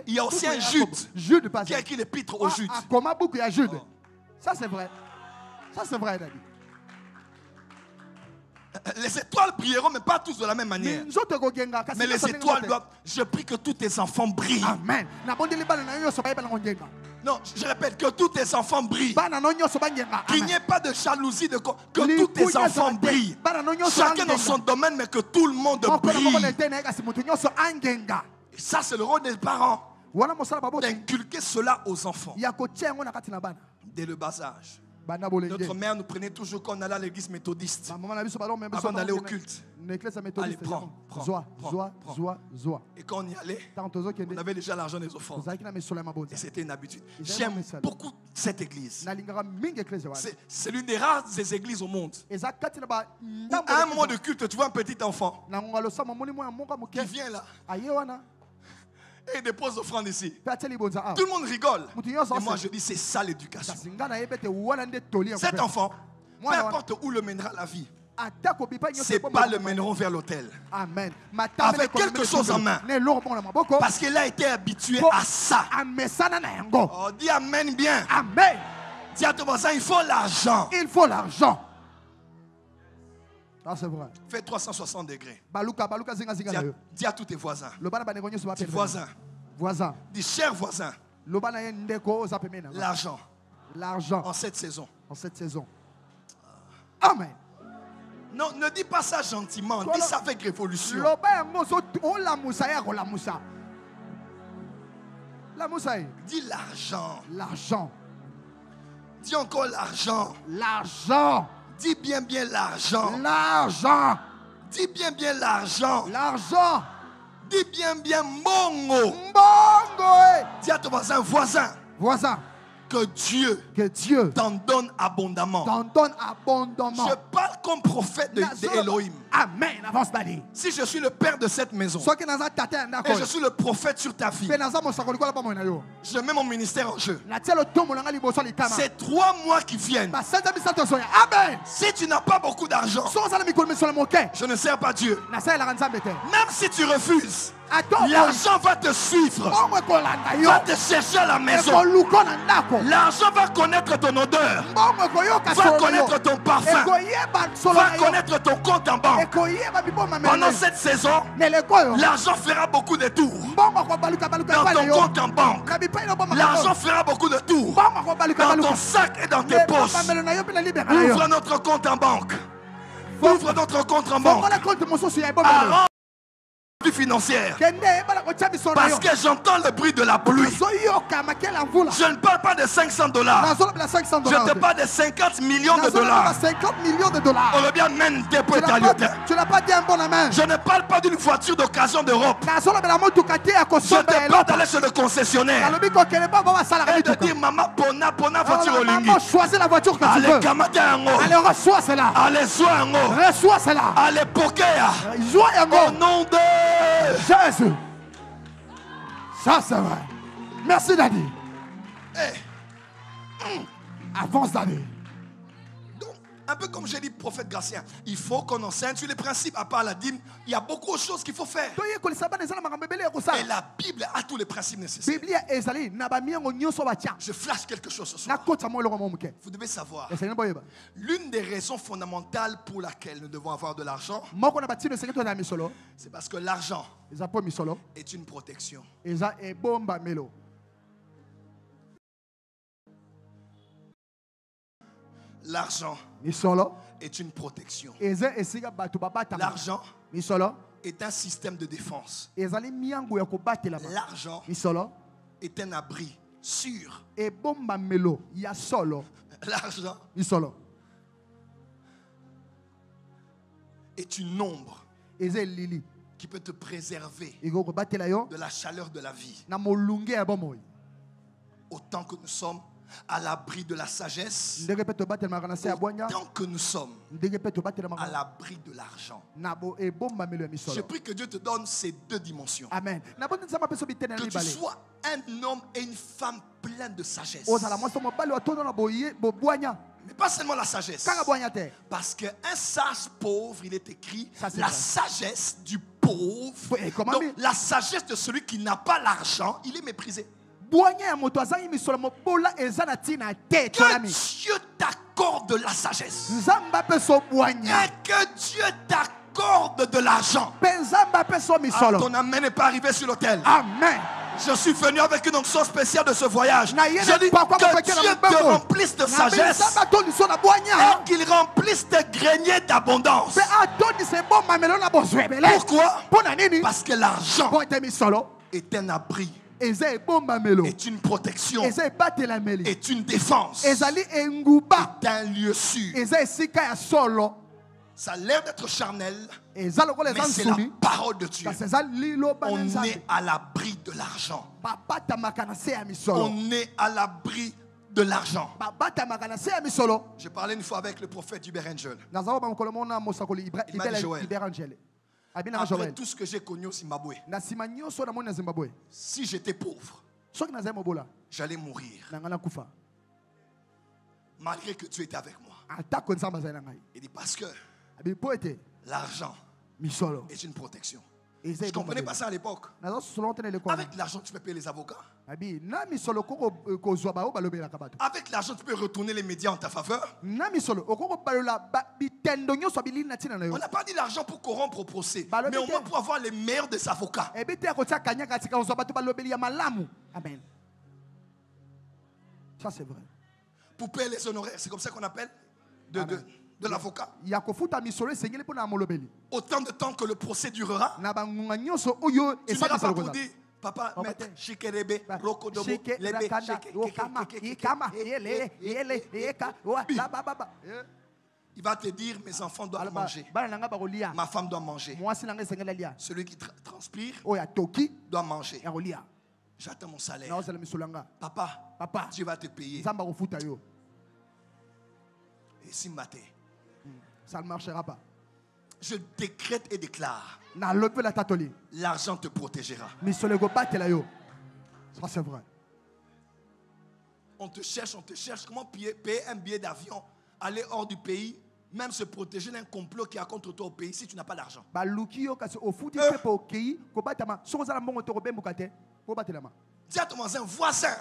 Il y a aussi un Jude qui a écrit l'épître au Jude. Ça, c'est vrai. Ça, c'est vrai, Daddy. Les étoiles brilleront, mais pas tous de la même manière. Mais les étoiles doivent. Je prie que tous tes enfants brillent. Amen. Non, je répète, que tous tes enfants brillent. Qu'il n'y ait pas de jalousie, que tous tes enfants brillent. Chacun dans son domaine, mais que tout le monde brille. Et ça, c'est le rôle des parents. D'inculquer cela aux enfants. Dès le bas âge. Notre mère nous prenait toujours quand on allait à l'église méthodiste. Avant d'aller au culte. Allez, prends. Et quand on y allait, on avait déjà l'argent des offrandes. Et c'était une habitude. J'aime beaucoup cette église. C'est l'une des rares des églises au monde. À un moment de culte, tu vois un petit enfant qui vient là. Et il dépose l'offrande ici. Tout le monde rigole. Et moi je dis c'est ça l'éducation. Cet enfant, peu importe où le mènera la vie, ses pas le mèneront vers l'autel. Avec quelque chose en main. Parce qu'il a été habitué à ça. Oh, dis amen bien. Amen. Dis à ton voisin, il faut l'argent. Il faut l'argent. Ah, c'est vrai. Fais 360 degrés. Dis à tous tes voisins. Dis voisin. Dis cher voisin. L'argent. En cette saison. Amen. Non, ne dis pas ça gentiment. Dis ça avec révolution. Dis l'argent. Dis encore l'argent. Dis bien l'argent. Dis bien l'argent. Dis bien mongo. Dis à ton voisin. Que Dieu t'en donne abondamment. Je parle comme prophète de Elohim. Amen. Avance, Daddy. Si je suis le père de cette maison et je suis le prophète sur ta vie, je mets mon ministère en jeu. C'est 3 mois qui viennent. Amen. Si tu n'as pas beaucoup d'argent, je ne sers pas Dieu. Même si tu refuses, l'argent va te suivre, va te chercher à la maison. L'argent va connaître ton odeur, va connaître ton parfum, va connaître ton compte en banque. Pendant cette saison, l'argent fera beaucoup de tours dans ton compte en banque. L'argent fera beaucoup de tours dans ton sac et dans tes poches. Ouvre notre compte en banque. Ouvre notre compte en banque. Financière. Parce que j'entends le bruit de la pluie. Je ne parle pas de $500. Je te parle de 50 millions de dollars. Tu n'as pas dit un bon amen. Je ne parle pas d'une voiture d'occasion d'Europe. Je te parle d'aller chez le concessionnaire et de dire maman pona voiture au lingi. Choisis la voiture que tu veux. Allez, reçois cela. Reçois cela. Allez, pokea. Au nom de Jésus. Ça, c'est vrai. Merci, Daddy. Avance d'année. Donc, un peu comme j'ai dit, prophète Gratien, il faut qu'on enseigne sur les principes. À part la dîme, il y a beaucoup de choses qu'il faut faire. Et la Bible a tous les principes nécessaires. Je flash quelque chose ce soir. Vous devez savoir, l'une des raisons fondamentales pour laquelle nous devons avoir de l'argent, c'est parce que l'argent est une protection. L'argent est une protection. L'argent est un système de défense. L'argent est un abri sûr. L'argent est une ombre qui peut te préserver de la chaleur de la vie. Autant que nous sommes à l'abri de la sagesse, autant que nous sommes à l'abri de l'argent. Je prie que Dieu te donne ces deux dimensions. Amen. Que tu sois un homme et une femme pleins de sagesse. Mais pas seulement la sagesse. Parce qu'un sage pauvre, il est écrit, la sagesse du pauvre. Donc la sagesse de celui qui n'a pas l'argent, il est méprisé. Que Dieu t'accorde la sagesse. Et que Dieu t'accorde de l'argent. Ton amen n'est pas arrivé sur l'autel. Amen. Je suis venu avec une onction spéciale de ce voyage. Je dis que Dieu te remplisse de sagesse et qu'il remplisse tes greniers d'abondance. Pourquoi? Parce que l'argent est un abri, est une protection, est une défense, est un lieu sûr. Ça a l'air d'être charnel, mais c'est la parole de Dieu. On est à l'abri de l'argent. On est à l'abri de l'argent. J'ai parlé une fois avec le prophète Hubert Angel. Il m'a dit, Joël, après tout ce que j'ai connu au Zimbabwe, si j'étais pauvre, j'allais mourir. Malgré que tu étais avec moi. Il dit parce que l'argent est une protection. Je ne comprenais pas ça à l'époque. Avec l'argent, tu peux payer les avocats. Avec l'argent, tu peux retourner les médias en ta faveur. On n'a pas dit l'argent pour corrompre au procès, mais au moins pour avoir les meilleurs des avocats. Amen. Ça, c'est vrai. Pour payer les honoraires, c'est comme ça qu'on appelle de l'avocat. Autant de temps que le procès durera, tu n'iras pas pour dire, papa, maître, Shikerebe, Rokodobo, Lebe, il va te dire, mes enfants doivent manger. Ma femme doit manger. Celui qui transpire doit manger. J'attends mon salaire. Papa, Dieu va te payer. Et si matin, ça ne marchera pas. Je décrète et déclare, l'argent te protégera. Ça, c'est vrai. On te cherche. Comment payer un billet d'avion, aller hors du pays, même se protéger d'un complot qui a contre toi au pays si tu n'as pas d'argent. Dis à ton voisin,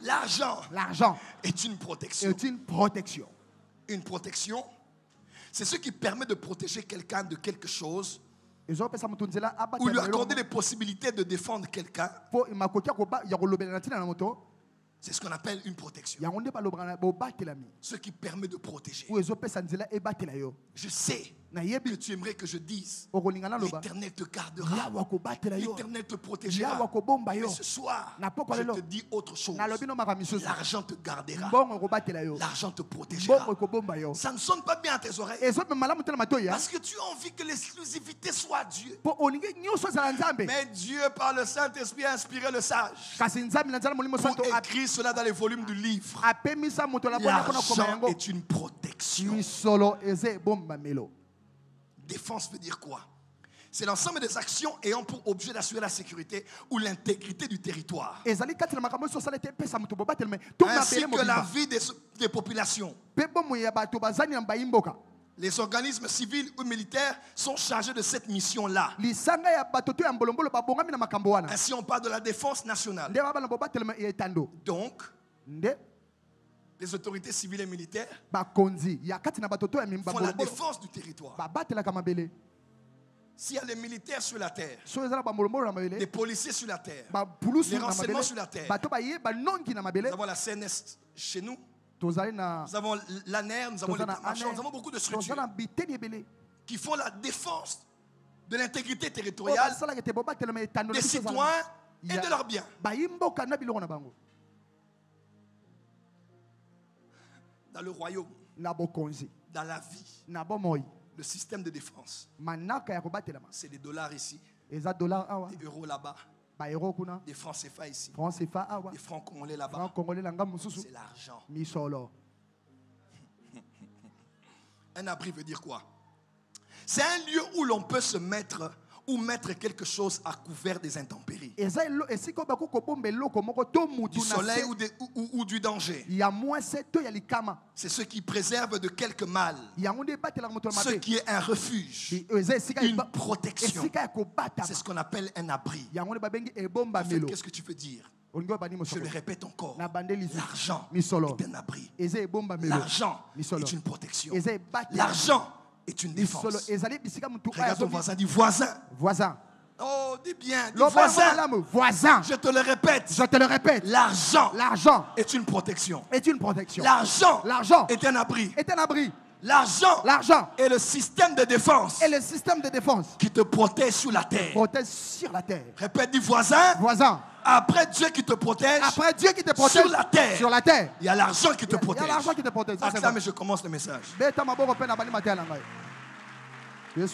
l'argent est une protection. Une protection, c'est ce qui permet de protéger quelqu'un de quelque chose ou lui accorder les possibilités de défendre quelqu'un. C'est ce qu'on appelle une protection. Ce qui permet de protéger. Je sais que tu aimerais que je dise, l'Éternel te gardera, l'Éternel te protégera. Mais ce soir, je te dis autre chose. L'argent te gardera, l'argent te protégera. Ça ne sonne pas bien à tes oreilles, parce que tu as envie que l'exclusivité soit Dieu. Mais Dieu, par le Saint-Esprit, a inspiré le sage pour écrire cela dans les volumes du livre. L'argent est une protection. Défense veut dire quoi? C'est l'ensemble des actions ayant pour objet d'assurer la sécurité ou l'intégrité du territoire, ainsi que la vie des populations. Les organismes civils ou militaires sont chargés de cette mission-là. Ainsi, on parle de la défense nationale. Donc, les autorités civiles et militaires font la défense du territoire. S'il y a les militaires sur la terre, les policiers sur la terre, les renseignements sur la terre, nous avons la CNS chez nous, nous avons l'ANER, nous avons l'état-major, nous avons beaucoup de structures qui font la défense de l'intégrité territoriale des citoyens et de leurs biens. Dans le royaume, dans la vie, le système de défense, c'est des dollars ici, des euros là-bas, des francs CFA ici, des francs congolais là-bas. C'est l'argent. Un abri veut dire quoi? C'est un lieu où l'on peut se mettre ou mettre quelque chose à couvert des intempéries, du soleil ou du danger. C'est ce qui préserve de quelque mal, ce qui est un refuge, une protection. C'est ce qu'on appelle un abri. En fait, qu'est-ce que tu veux dire? Je le répète encore. L'argent est un abri. L'argent est une protection. L'argent est une défense. Regarde ton voisin, dis voisin. Oh, dis bien, dis voisin. Je te le répète. L'argent est une protection. L'argent est un abri. L'argent est le système de défense qui te protège sur la terre. Répète, dis voisin. Après Dieu qui te protège, sur la terre, il y a l'argent qui te protège. Ça, mais je commence le message.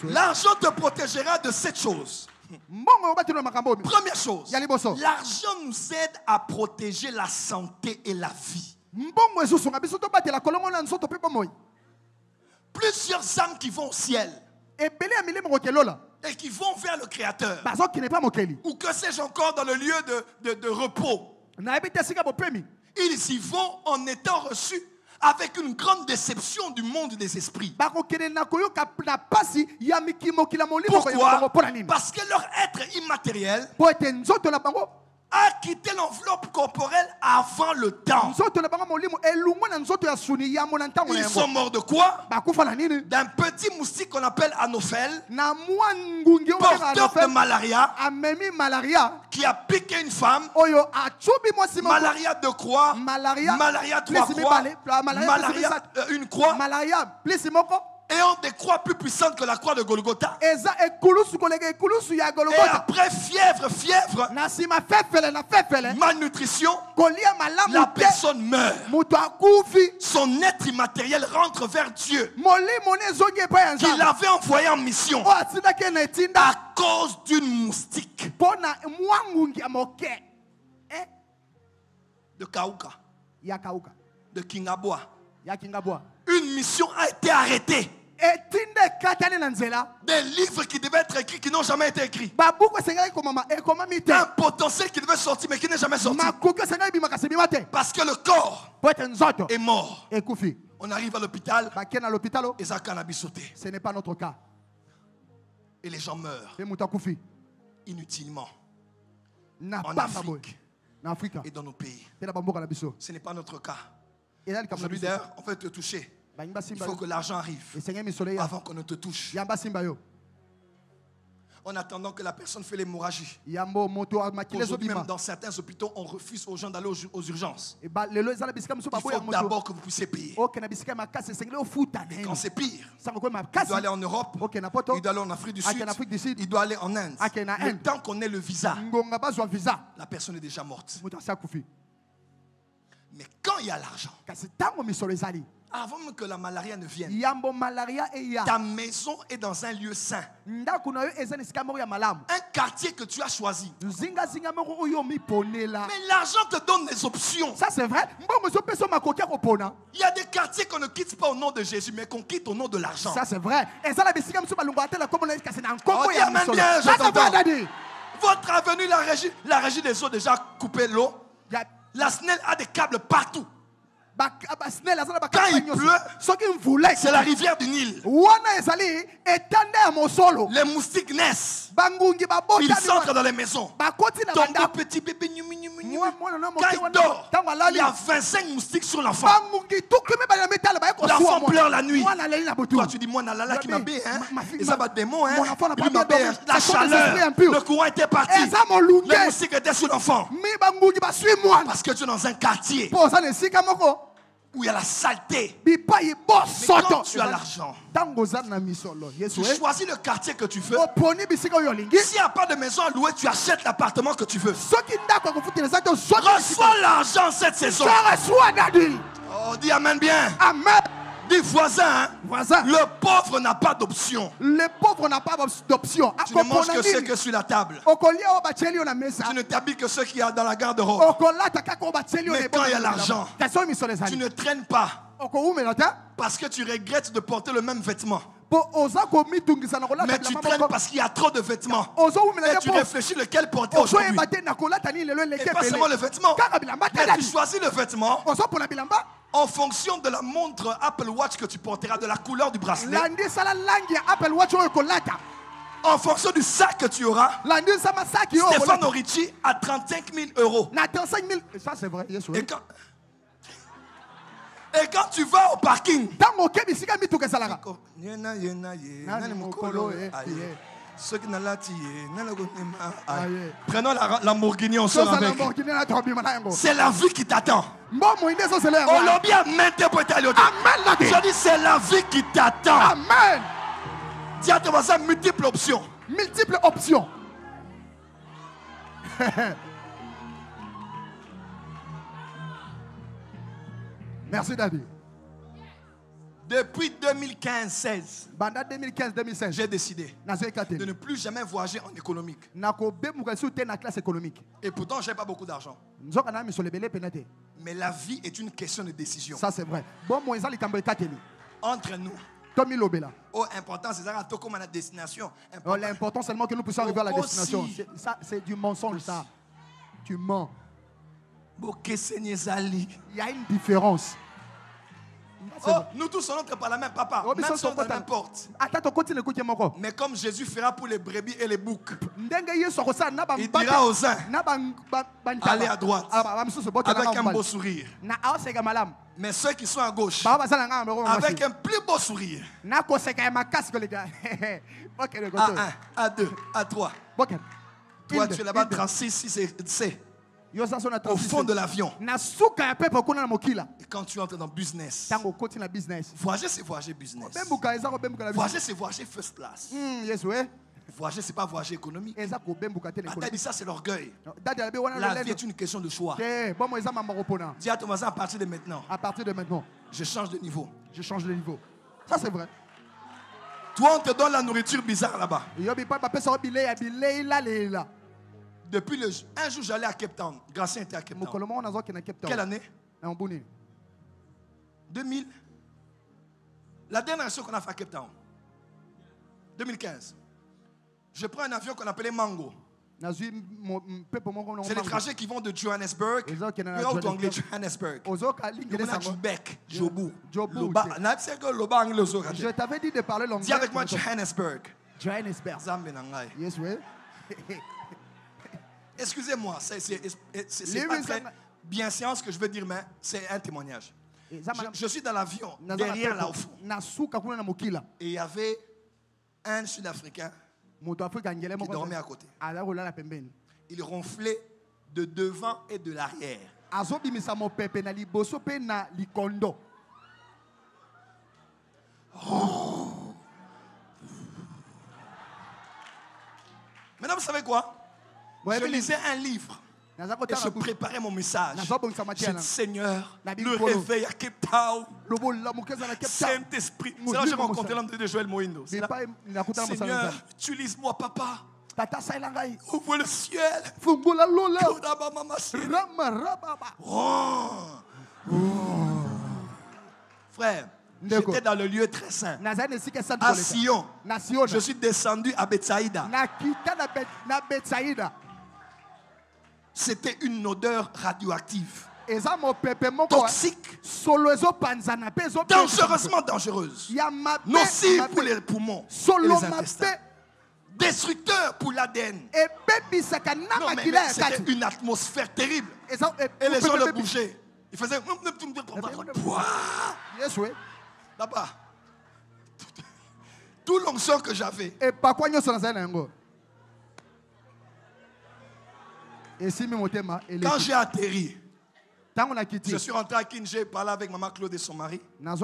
L'argent te protégera de 7 choses. Première chose, l'argent nous aide à protéger la santé et la vie. Plusieurs âmes qui vont au ciel et qui vont vers le Créateur, ou que sais-je encore dans le lieu de repos, ils y vont en étant reçus avec une grande déception du monde des esprits. Pourquoi? Parce que leur être immatériel a quitté l'enveloppe corporelle avant le temps. Ils sont morts de quoi? D'un petit moustique qu'on appelle Anophèle, porteur de malaria, qui a piqué une femme. Malaria de croix, malaria 3 croix, malaria une croix, ayant des croix plus puissantes que la croix de Golgotha. Et après fièvre, malnutrition, la personne meurt. Son être immatériel rentre vers Dieu, qu'il avait envoyé en mission à cause d'une moustique de Kauka, de Kingaboa. Une mission a été arrêtée. Des livres qui devaient être écrits qui n'ont jamais été écrits. Un potentiel qui devait sortir mais qui n'est jamais sorti. Parce que le corps est mort. On arrive à l'hôpital et ça a sauté. Ce n'est pas notre cas. Et les gens meurent inutilement en Afrique et dans nos pays. Ce n'est pas notre cas. Aujourd'hui d'ailleurs, on veut te toucher. Il faut que l'argent arrive avant qu'on ne te touche. En attendant que la personne fait l'hémorragie. Aujourd'hui même dans certains hôpitaux, on refuse aux gens d'aller aux urgences. Il faut d'abord que vous puissiez payer. Et quand c'est pire, il doit aller en Europe, il doit aller en Afrique du Sud, il doit aller en Inde. Mais tant qu'on ait le visa, la personne est déjà morte. Mais quand il y a l'argent, Avant même que la malaria ne vienne, Yambo malaria eya. ta maison est dans un lieu sain. Ndako na yo eza nisika moko ya malamu. Un quartier que tu as choisi. Zinga zinga moko oyo mi ponela. Mais l'argent te donne des options. Ça c'est vrai. Mbongo so peso makokia ko pona. Il y a des quartiers qu'on ne quitte pas au nom de Jésus, mais qu'on quitte au nom de l'argent. Ça c'est vrai. Eza la bisika mso balungo atela comme na kasi na nkombo Oh, ya amen misolo. bien, Ça c'est vrai j'entends. dadi. Votre avenue, la régie des eaux déjà coupé l'eau. La SNEL a des câbles partout. Quand il pleut, c'est la rivière du Nil. Les moustiques naissent. Ils entrent dans les maisons. Ton petit bébé, quand il dort, il y a 25 moustiques sur l'enfant. L'enfant pleure la nuit. Toi, tu dis, moi, nalala qui m'a bé, hein. Et ça va démon, hein. Lui m'a bé, la chaleur, le courant était parti. Les moustiques étaient sur l'enfant. Parce que tu es dans un quartier où il y a la saleté. Mais quand tu as l'argent, tu choisis le quartier que tu veux. S'il n'y a pas de maison à louer, tu achètes l'appartement que tu veux. Reçois l'argent cette saison. Oh, dis amen bien. Amen. Dis voisin, voisin. Le pauvre n'a pas d'option. Le pauvre n'a pas d'option. Tu ne manges que ce que sur la table. Tu ne t'habilles que ce qu'il y a dans la garde-robe. Mais quand il y a l'argent, tu ne traînes pas. Parce que tu regrettes de porter le même vêtement. Mais tu traînes parce qu'il y a trop de vêtements. Et tu réfléchis lequel porter aujourd'hui. Et pas seulement le vêtement. Mais tu choisis le vêtement en fonction de la montre Apple Watch que tu porteras, de la couleur du bracelet. En fonction du sac que tu auras. Stéphane Orici à 35 000 euros. Ça c'est vrai. Et quand tu vas au parking, prenons la Lamborghini, on sort avec. C'est la vie qui t'attend. Olobi a maintes fois été allé au je dis c'est la vie qui t'attend. Amen. Dis à ton voisin multiples options. Multiples options. Merci Daddy. Depuis 2015-16, 2015-2016, j'ai décidé de ne plus jamais voyager en économique. Et pourtant, je n'ai pas beaucoup d'argent. Mais la vie est une question de décision. Ça, c'est vrai. Entre nous. Oh, important, c'est ça, comme à la destination. L'important seulement que nous puissions arriver à la destination. Ça, c'est du mensonge, ça. Tu mens. Il y a une différence. Oh, nous tous sommes notre parlement, papa. Même si on n'importe. Mais comme Jésus fera pour les brebis et les boucs, il dira aux uns, allez à droite, avec un beau sourire. Mais ceux qui sont à gauche, avec un plus beau sourire. A1, A2, A3. Toi, tu es là-bas, 36, 6 C. Au fond de l'avion. Et quand tu entres dans business, voyager c'est voyager business. Voyager c'est voyager first class. Voyager c'est pas voyager économique. T'as dit ça, c'est l'orgueil. La vie est une question de choix. Dis à ton voisin, à partir de maintenant, je change de niveau. Ça c'est vrai. Toi on te donne la nourriture bizarre là-bas. Depuis un jour, j'allais à Cape Town. Gracien était à Cape Town. Quelle année? 2000. La dernière chose qu'on a fait à Cape Town. 2015. Je prends un avion qu'on appelait Mango. C'est les trajets qui vont de Johannesburg. Johannesburg. Jobu. Je t'avais dit de parler l'anglais. Dis avec moi Johannesburg. Yes, oui. Excusez-moi, c'est pas très bien séance que je veux dire, mais c'est un témoignage. Je suis dans l'avion, derrière là au fond. Et il y avait un Sud-Africain qui dormait à côté. Il ronflait de devant et de l'arrière. Oh. Maintenant, vous savez quoi? Je lisais un livre. Et je préparais mon message. J'ai dit, Seigneur, Na le bikolo. réveil à Cape Town. Saint-Esprit. Saint-Esprit. C'est là que j'ai rencontré l'homme de Joël Moïno. C'est là. Seigneur, utilise-moi, papa. Ouvre le ciel. Oh. Frère, j'étais dans le lieu très saint. À Sion. Je suis descendu à Bethsaïda. C'était une odeur radioactive. Toxique. Dangereusement dangereuse. Nocive pour les poumons et les intestins. Destructeur pour l'ADN. Non, mais c'était une atmosphère terrible. Et les gens le bougeaient. Ils faisaient. Là-bas. Tout l'onction que j'avais. Quand j'ai atterri, je suis rentré à Kinshasa, j'ai parlé avec maman Claude et son mari. Ils m'ont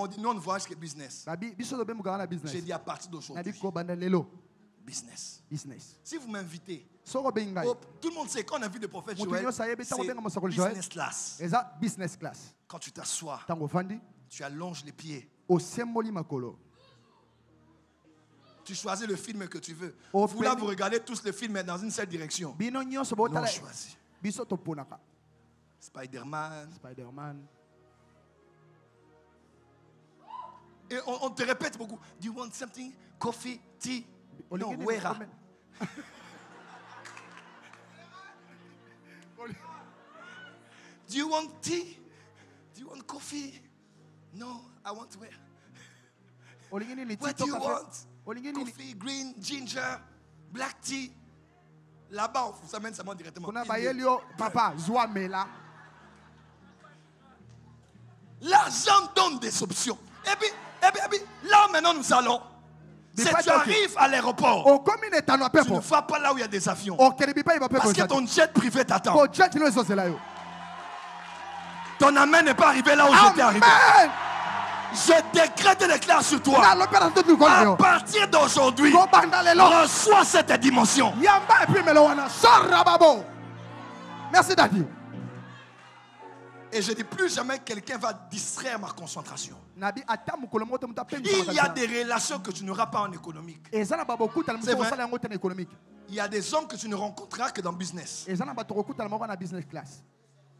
dit, nous on ne voyage que business. J'ai dit à partir d'aujourd'hui, business. Si vous m'invitez, tout le monde sait qu'on invite le prophète Joël, c'est business class. Quand tu t'assois, tu allonges les pieds. Tu choisis le film que tu veux. Vous là, vous regardez tous le film dans une seule direction. Nous on choisit. Spider-Man. Et on te répète beaucoup. Do you want something? Coffee, tea? No, wera. Do you want tea? Do you want coffee? No, I want wera. What do you want? Coffee, green, ginger, black tea. Là-bas, on vous amène seulement directement. L'argent donne des options. Et puis, là maintenant nous allons. Si tu arrives à l'aéroport, tu ne vas pas là où il y a des avions. Parce que ton jet privé t'attend. Ton amen n'est pas arrivé là où j'étais arrivé. Je décrète et déclare sur toi. À partir d'aujourd'hui, reçois cette dimension. Merci Daddy. Et je dis plus jamais quelqu'un va distraire ma concentration. Il y a des relations que tu n'auras pas en économique. C'est vrai. Il y a des hommes que tu ne rencontreras que dans business.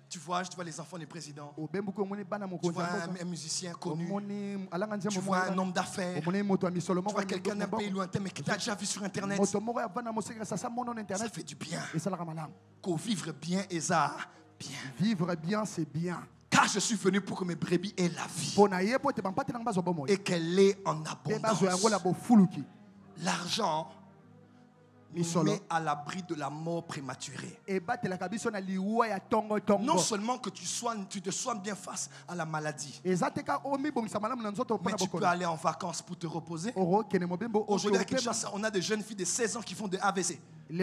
Tu vois les enfants des présidents. Tu vois un musicien connu. Tu vois un homme d'affaires. Tu vois quelqu'un d'un pays lointain mais qui t'a déjà vu sur Internet. Ça fait du bien. Qu'au vivre bien, Esa, bien. Vivre bien, c'est bien. Car je suis venu pour que mes brebis aient la vie. Et qu'elle ait en abondance. L'argent nous met à l'abri de la mort prématurée. Non seulement que tu te soignes bien face à la maladie, mais tu peux aller en vacances pour te reposer. Aujourd'hui à Kinshasa, on a des jeunes filles de 16 ans qui font de AVC. Oui.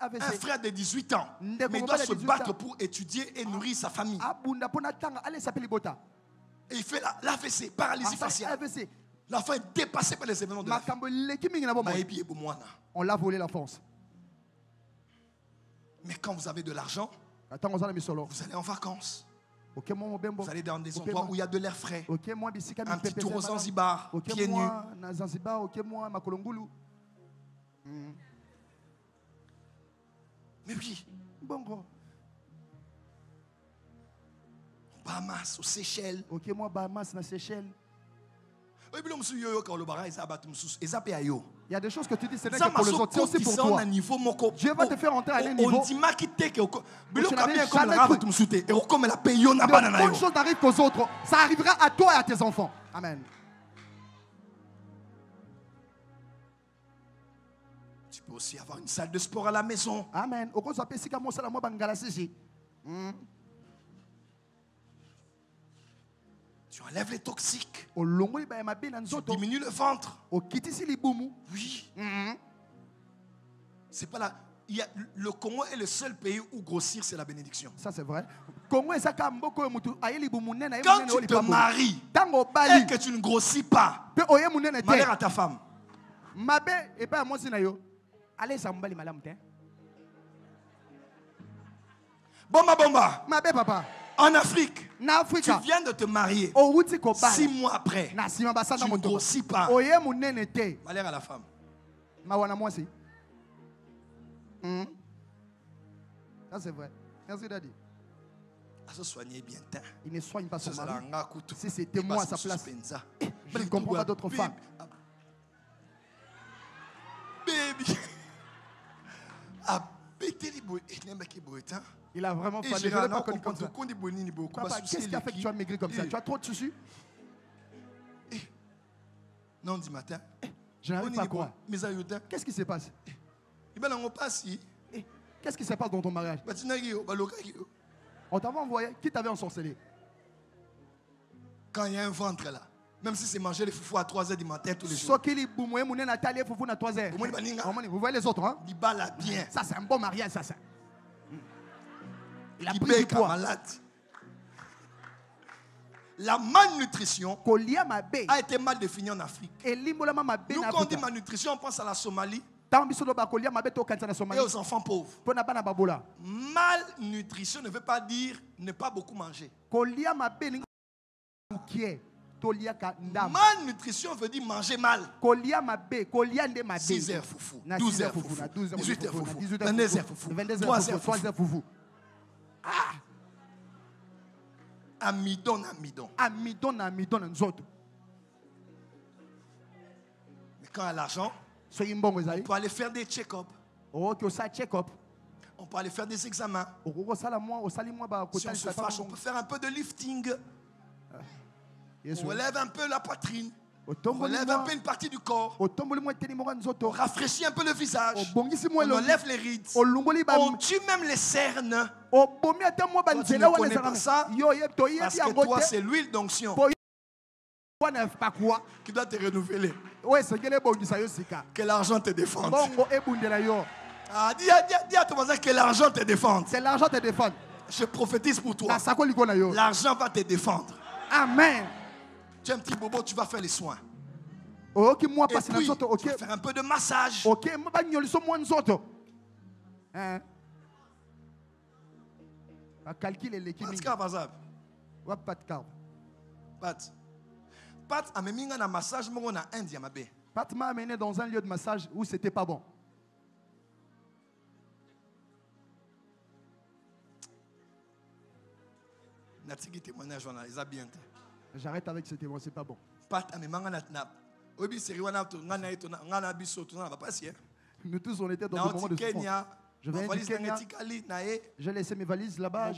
Un frère de 18 ans, mais il doit se battre pour étudier et nourrir sa famille. Et il fait l'AVC, paralysie faciale. L'enfant est dépassé par les événements de la vie. On l'a volé la France. Mais quand vous avez de l'argent, vous allez en vacances. Vous allez dans des endroits où il y a de l'air frais. Un petit tour aux Zanzibar, pieds nus. Mais oui. Bahamas, aux Seychelles. Il y a des choses que tu dis, c'est pour les autres, c'est aussi pour toi. Dieu va te faire entrer à un niveau. De bonnes choses n'arrivent qu'aux autres. Ça arrivera à toi et à tes enfants. Amen. Tu peux aussi avoir une salle de sport à la maison. Amen. Tu enlèves les toxiques. Tu diminues le ventre. Oui. C'est pas là. Le Congo est le seul pays où grossir, c'est la bénédiction. Ça, c'est vrai. Quand tu te maries et que tu ne grossis pas, malheur à ta femme. Allez, ça m'emballait madame. Bomba, bomba. Ma belle papa. En Afrique, Na Afrika. tu viens de te marier. O wuti ko bala. 6 mois après, Na sima basana tu ne moto. grossis pas. Oye munene te. Malheur à la femme. Ma wana moi si. Ça c'est vrai. Merci Daddy. À se soigner bien. Il ne soigne pas son Ça, mari. ça, ça, Si c'était moi à sa place, je ne comprends pas d'autres femmes. Baby. Ah, pété les boys. Il n'aime pas qu'il boit. Il a vraiment Et fallu. j'ai Je l'ai pas pas connu comme ça. Papa, qu'est-ce qui a fait que tu as maigri comme ça? Tu as trop de tissus? Non, du matin. Je n'arrive pas à croire. Mais ça, Qu'est-ce qui se passe? il va l'en passer. Qu'est-ce qui se passe dans ton mariage? On t'avait envoyé. Qui t'avait ensorcelé? Quand il y a un ventre là, même si c'est manger les foufous à 3h du matin tous les jours. Sokili boumoué mouné Nathalie foufou na 3h. Vous voyez les autres, hein? Il bat là bien. Ça, c'est un bon mariage, ça. Il a Il pris du bec poids. malade. La malnutrition a été mal définie en Afrique. Nous, quand on dit malnutrition, on pense à la Somalie et aux enfants pauvres. Malnutrition ne veut pas dire ne pas beaucoup manger. Malnutrition veut dire manger mal. 6 heures foufou, 12 heures foufou, 18 heures foufou, 22 heures foufou, 3 heures foufou. Ah! Amidon. Mais quand il y a l'argent, on peut aller faire des check-up. On peut aller faire des examens. Si on se fâche, on peut faire un peu de lifting. On relève un peu la poitrine. On relève un peu une partie du corps. On rafraîchit un peu le visage. On enlève les rides. On tue même les cernes. Toi, tu ne connais pas ça parce que toi, c'est l'huile d'onction qui doit te renouveler. Que l'argent te défende. Ah, dis à ton voisin que l'argent te défende. C'est l'argent te défend. Je prophétise pour toi. L'argent va te défendre. Amen. Tu es un petit bobo, tu vas faire les soins. Et puis, tu vas faire un peu de massage. Pat a mis un massage, mais on a un diamabé. Pat m'a amené dans un lieu de massage où c'était pas bon. J'arrête avec ce témoin, c'est pas bon. Nous tous, on était dans le moment de souffrance. Je viens du Kenya. J'ai laissé mes valises là-bas. Le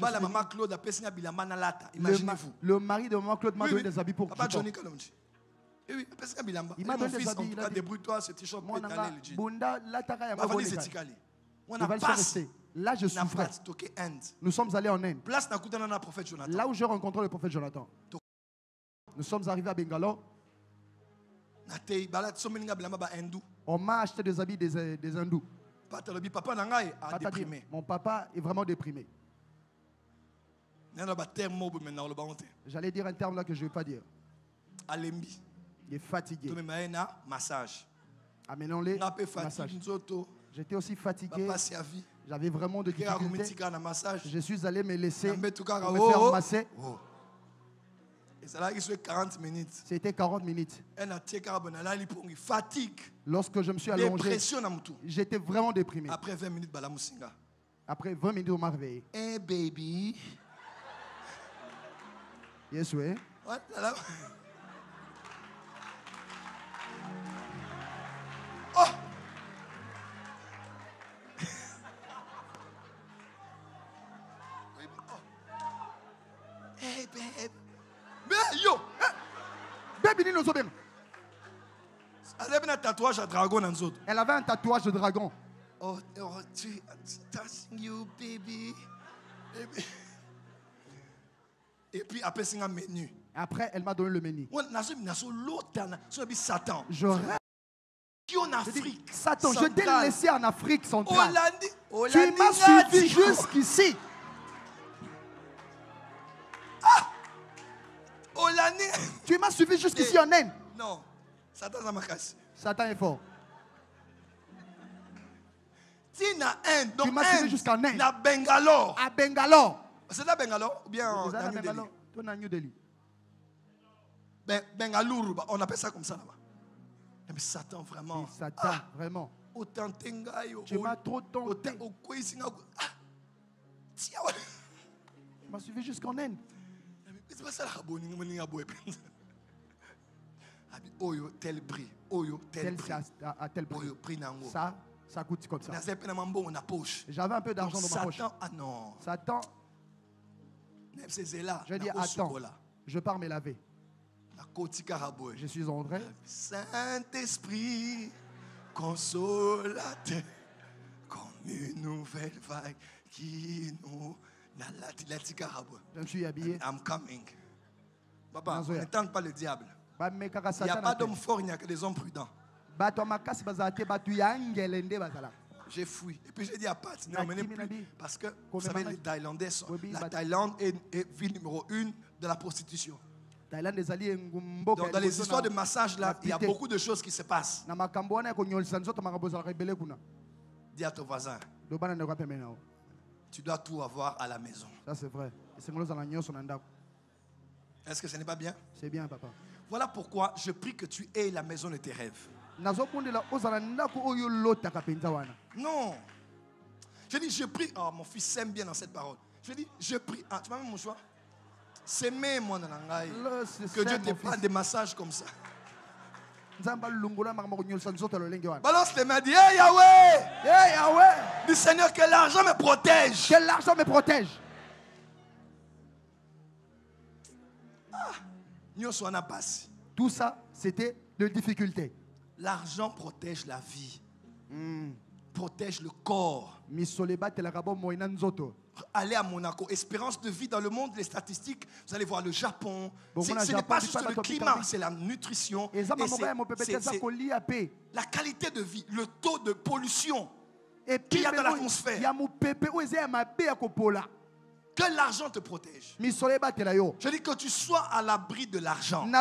mari de maman Claude m'a donné des habits pour que je porte. Il m'a donné des habits. Il a dit, débrouille-toi, ce t-shirt peut étaler le jean. Il va le rester. Là, je souffrais. Nous sommes allés en Inde. Là où j'ai rencontré le prophète Jonathan. Nous sommes arrivés à Bangalore. On m'a acheté des habits des hindous. Mon papa est vraiment déprimé. J'allais dire un terme là que je ne vais pas dire. Il est fatigué. Amenons-les. J'étais aussi fatigué. J'avais vraiment de difficultés. Je suis allé me laisser me faire masser. C'était 40 minutes. Lorsque je me suis allongé, j'étais vraiment déprimé. Après 20 minutes, on m'a réveillé. Hey baby. Yes, oui. Oh! Hey babe. Mais yo! Baby, nous sommes. Elle avait un tatouage à dragon dans autres. Elle avait un tatouage de dragon. Oh, touching you, baby. Et puis après, c'est un menu. Après, elle m'a donné le menu. Je rêve. En Afrique. Satan, je t'ai laissé en Afrique centrale. Tu m'as suivi jusqu'ici. Tu m'as suivi jusqu'ici en Inde. Non. Satan, ça m'a cassé. Satan est fort. Tu m'as suivi jusqu'en Inde. Na Bangalore. À Bangalore. C'est là Bangalore ou bien à New Delhi? New Delhi. Bangalore, on appelle ça comme ça là-bas. Mais Satan vraiment. Satan vraiment. Tu m'as trop tenté. Tu m'as suivi jusqu'en Inde. C'est pas ça Oyo tel prix. Oyo tel prix. À tel prix. Oyo prix nango. Ça coûte comme ça. J'avais un peu d'argent dans ma poche. Ah non. Satan. Je dis attends. Je pars me laver. Je suis entré. Saint-Esprit, consolateur, comme une nouvelle vague qui nous. Je me suis habillé. I'm coming. Papa, ne tente pas le diable. Il n'y a pas d'homme fort, il n'y a que des hommes prudents. J'ai fui. Et puis j'ai dit à Pat, ne m'emmenez plus. Parce que vous savez, les Thaïlandais sont. La Thaïlande est ville numéro 1 de la prostitution. Donc dans les histoires de massage là, il y a beaucoup de choses qui se passent. Dis à ton voisin, tu dois tout avoir à la maison. Ça c'est vrai. Est-ce que ce n'est pas bien? C'est bien, papa. Voilà pourquoi je prie que tu aies la maison de tes rêves. Non. Je dis, je prie. Oh, mon fils s'aime bien dans cette parole. Je dis, je prie. Ah, tu m'as mis mon choix? C'est moi, mon nangai. Que Dieu te parle des massages comme ça. Balance les mains, dis, hey Yahweh! Hey Yahweh! Dis Seigneur, que l'argent me protège. Que l'argent me protège. Tout ça, c'était de difficultés. L'argent protège la vie. Protège le corps. Allez à Monaco. Espérance de vie dans le monde, les statistiques, vous allez voir le Japon. Ce n'est pas juste le climat, c'est la nutrition. Et la qualité de vie, le taux de pollution qu'il y a dans l'atmosphère. Que l'argent te protège. Je dis que tu sois à l'abri de l'argent. Il y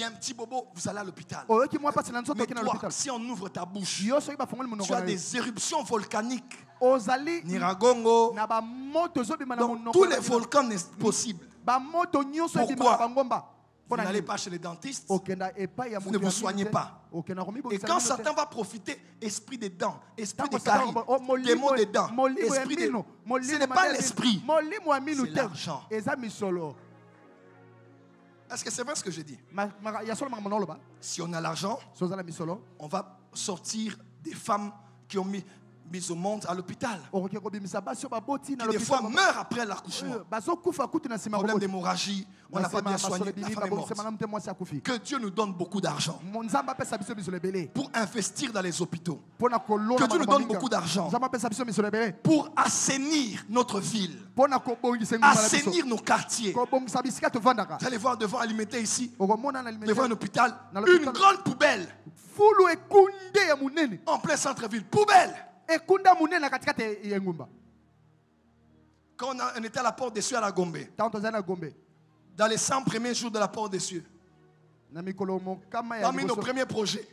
a un petit bobo, vous allez à l'hôpital. Mais toi, si on ouvre ta bouche, tu as des éruptions volcaniques. Niragongo. Donc, tous les volcans sont possibles. Pourquoi? Vous n'allez pas chez les dentistes. Vous ne vous soignez pas. Et quand Satan va profiter, esprit des dents, esprit des caries, démon des dents, esprit des... Ce n'est pas l'esprit, c'est l'argent. Est-ce que c'est vrai ce que je dis? Si on a l'argent, on va sortir des femmes qui ont mis au monde à l'hôpital. Qui des fois meurent après l'accouchement. Problème d'hémorragie, on n'a pas bien soigné, la femme est morte. Que Dieu nous donne beaucoup d'argent pour investir dans les hôpitaux. Que Dieu nous donne beaucoup d'argent pour assainir notre ville, assainir nos quartiers. Vous allez voir devant Alimenter ici, devant un hôpital, une grande poubelle en plein centre-ville. Poubelle. Quand on était à la porte des cieux à la Gombe, dans les 100 premiers jours de la porte des cieux, parmi nos premiers projets,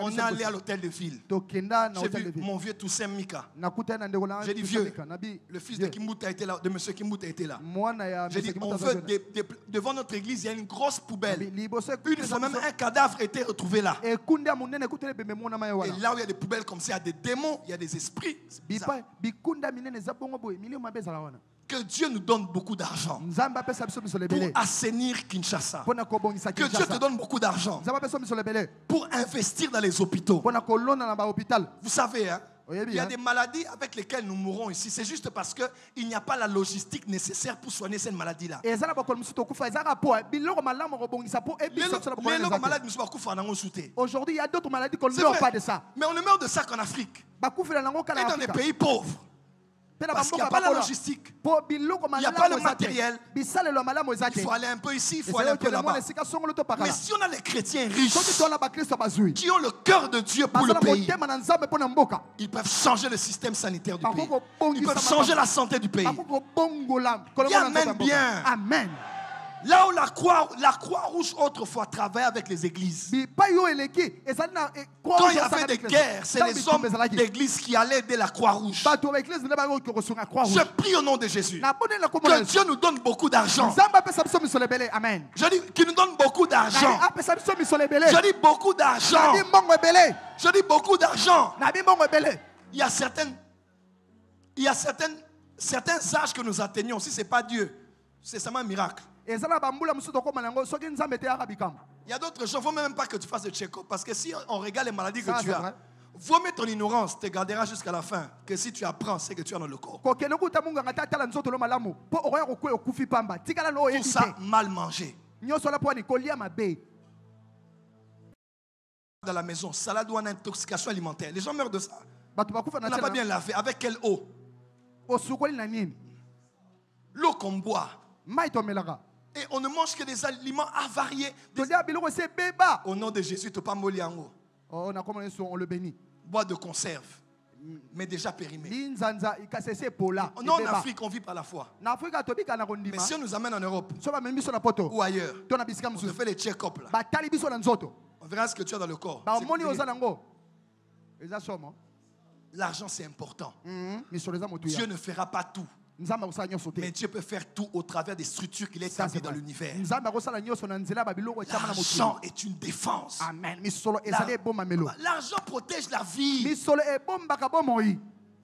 on est allé à l'hôtel de ville. J'ai vu mon vieux Toussaint Mika. J'ai dit, vieux, le fils de Kimbuta était là, de monsieur Kimbuta était là. J'ai dit, on veut, devant notre église, il y a une grosse poubelle. Une fois même, un cadavre était retrouvé là. Et là où il y a des poubelles comme ça, il y a des démons, il y a des esprits. Que Dieu nous donne beaucoup d'argent pour assainir Kinshasa. Que Dieu te donne beaucoup d'argent pour investir dans les hôpitaux. Vous savez, hein, il y a des maladies avec lesquelles nous mourons ici. C'est juste parce qu'il n'y a pas la logistique nécessaire pour soigner cette maladie-là. Aujourd'hui, il y a d'autres maladies qu'on ne meurt pas de ça. Mais on ne meurt de ça qu'en Afrique. Et dans des pays pauvres. Parce qu'il n'y a pas la logistique. Il n'y a pas le matériel. Il faut aller un peu ici, il faut aller un peu là-bas. Mais si on a les chrétiens riches qui ont le cœur de Dieu pour le pays, ils peuvent changer le système sanitaire du pays. Ils peuvent changer la santé du pays. Dis amen bien. Amen. Là où la croix rouge autrefois travaillait avec les églises. Quand il y avait des guerres, c'est les hommes d'église qui allaient aider la croix rouge. Je prie au nom de Jésus que Dieu nous donne beaucoup d'argent. Amen. Je dis qu'il nous donne beaucoup d'argent. Je dis beaucoup d'argent. Je dis beaucoup d'argent. Il y a certains âges que nous atteignons. Si ce n'est pas Dieu, c'est seulement un miracle. Il y a d'autres choses, il ne faut même pas que tu fasses le check-up. Parce que si on regarde les maladies que tu as, vaut mieux ton ignorance te gardera jusqu'à la fin que si tu apprends ce que tu as dans le corps. Tout ça, mal mangé. Dans la maison, salade ou une intoxication alimentaire. Les gens meurent de ça. On n'a pas bien lavé. Avec quelle eau? L'eau qu'on boit. Et on ne mange que des aliments avariés. Au nom de Jésus, tu ne pas mollir en haut. On le bénit. Bois de conserve, mais déjà périmé. En Afrique, on vit par la foi. Mais si on nous amène en Europe ou ailleurs, on te fait les check-up là. On verra ce que tu as dans le corps. L'argent, c'est important. Dieu ne fera pas tout. Mais Dieu peut faire tout au travers des structures qu'il a établies dans l'univers. L'argent est une défense. Amen. L'argent protège la vie.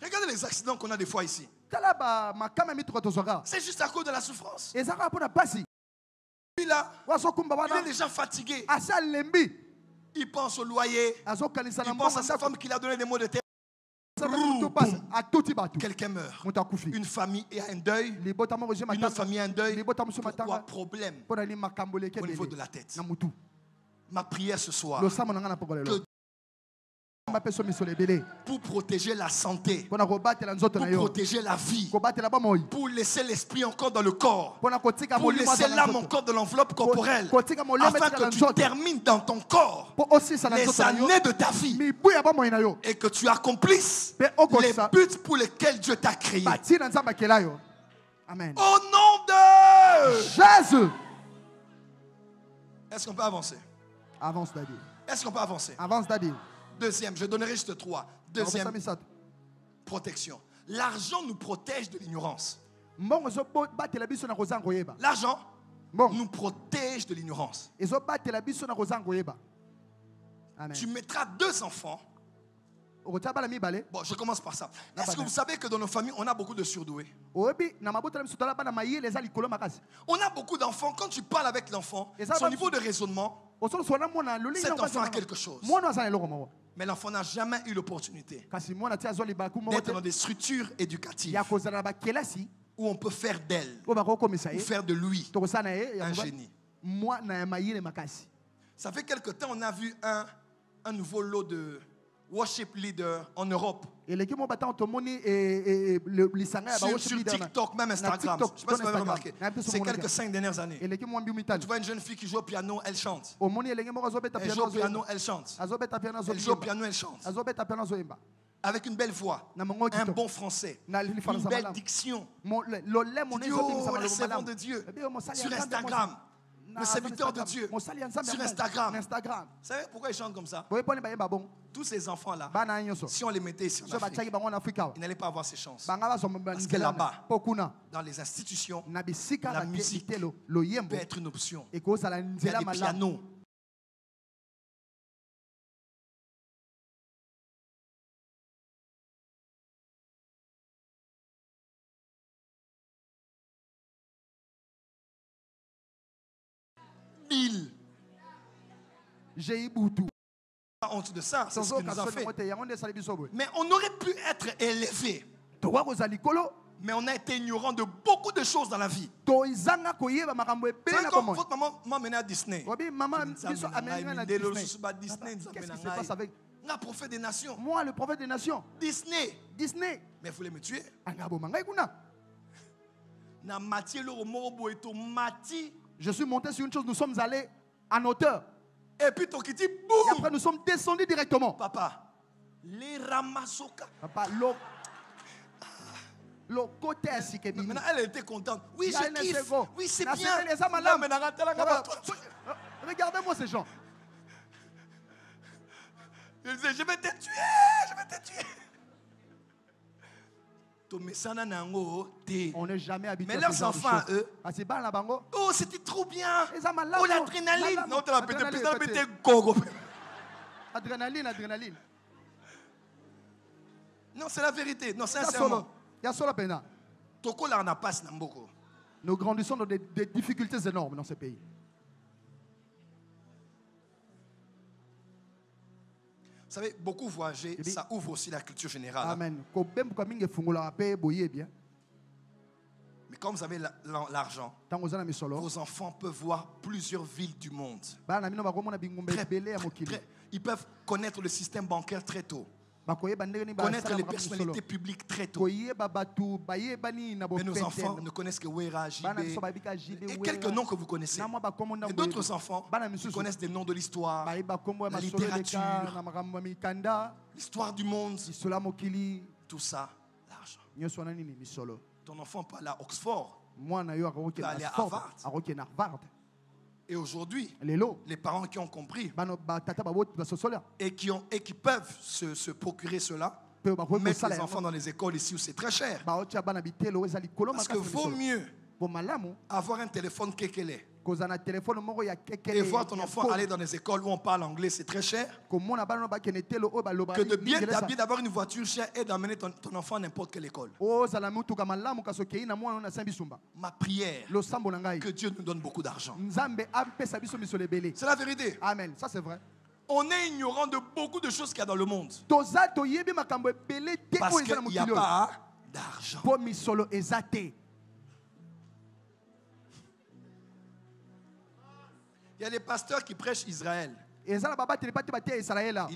Regardez les accidents qu'on a des fois ici. C'est juste à cause de la souffrance. Lui là, il est déjà fatigué. Il pense au loyer. Il pense à sa femme qui lui a donné des mots de terre. Quelqu'un meurt. Une famille a un deuil. Une autre famille a un deuil. Pourquoi? Problème au niveau de la tête. Ma prière ce soir, que pour protéger la santé, pour protéger la vie, pour laisser l'esprit encore dans le corps, pour laisser l'âme encore dans l'enveloppe corporelle, afin que tu termines dans ton corps les années de ta vie et que tu accomplisses les buts pour lesquels Dieu t'a créé. Amen. Au nom de Jésus. Est-ce qu'on peut avancer? Avance, Daddy. Est-ce qu'on peut avancer? Avance, Daddy. Deuxième, je donnerai juste 3. Deuxième, protection. L'argent nous protège de l'ignorance. L'argent nous protège de l'ignorance. Tu mettras 2 enfants. Bon, je commence par ça. Est-ce que vous savez que dans nos familles, on a beaucoup de surdoués? On a beaucoup d'enfants. Quand tu parles avec l'enfant, son niveau de raisonnement, cet enfant a quelque chose. Mais l'enfant n'a jamais eu l'opportunité d'être dans des structures éducatives où on peut faire d'elle ou faire de lui un génie. Ça fait quelque temps, on a vu un nouveau lot de worship leader en Europe. Sur TikTok, même Instagram. Je ne sais pas si vous avez remarqué. C'est quelques 5 dernières années. Tu vois une jeune fille qui joue au piano, elle chante. Elle joue au piano, elle chante. Elle joue au piano, elle chante. Avec une belle voix, un bon français, une belle diction. Tu dis, oh, le servant de Dieu. Sur Instagram. Le serviteur de Dieu sur Instagram. Vous savez pourquoi ils chantent comme ça? Tous ces enfants-là, si on les mettait ici en Afrique, ils n'allaient pas avoir ces chances. Parce que là-bas, dans les institutions, la musique peut être une option. Il y a des pianos. J'ai Boutou. Pas honte de ça, c'est ce qu'il nous a fait. Mais on aurait pu être élevé. Mais on a été ignorant de beaucoup de choses dans la vie. Votre maman m'a mené à Disney. Qu'est-ce qui se passe avec le prophète des nations? Moi, le prophète des nations. Disney. Mais vous voulez me tuer? Je suis monté sur une chose, nous sommes allés en hauteur. Et puis Tokiti, boum! Et après nous sommes descendus directement. Papa, les Ramasoka. Papa, Maintenant, elle était contente. Oui, je kiffe. Oui, c'est bien. Regardez-moi ces gens. Il disait, je vais te tuer, je vais te tuer. On n'est jamais habitué. Mais leurs enfants, eux, oh, c'était trop bien. Oh, l'adrénaline. Adrénaline, adrénaline. Non, c'est la vérité. Non, sincèrement. Nous grandissons dans des difficultés énormes dans ce pays. Vous savez, beaucoup voyager, ça ouvre aussi la culture générale. Amen. Mais comme vous avez l'argent, vos enfants peuvent voir plusieurs villes du monde. Ils peuvent connaître le système bancaire très tôt. Connaître les personnalités publiques très tôt. Mais nos enfants ne connaissent que Wera, JB et quelques noms que vous connaissez. Et d'autres enfants qui connaissent des noms de l'histoire, la littérature, l'histoire du monde. Tout ça, l'argent. Ton enfant peut aller à Oxford, peut aller à Harvard. Et aujourd'hui, les parents qui ont compris et qui peuvent se procurer cela, mettre les enfants dans les écoles ici où c'est très cher. Parce que vaut mieux avoir un téléphone Kekele et voir ton enfant aller dans des écoles où on parle anglais, c'est très cher, que de bien t'habiller, d'avoir une voiture chère et d'amener ton enfant à n'importe quelle école. Ma prière, que Dieu nous donne beaucoup d'argent. C'est la vérité. Amen. Ça c'est vrai. On est ignorant de beaucoup de choses qu'il y a dans le monde. Parce qu'il n'y a pas d'argent. Il y a des pasteurs qui prêchent Israël. Ils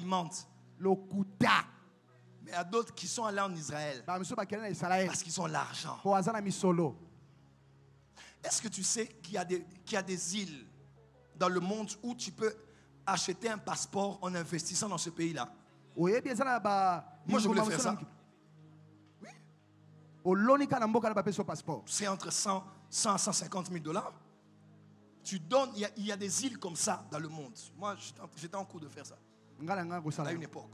mentent. Mais il y a d'autres qui sont allés en Israël parce qu'ils ont l'argent. Est-ce que tu sais qu'il y a des îles dans le monde où tu peux acheter un passeport en investissant dans ce pays-là? Moi, je voulais faire ça. Oui. C'est entre 100 à 150 000 $. Tu donnes, il y a des îles comme ça dans le monde. Moi, j'étais en cours de faire ça à une époque.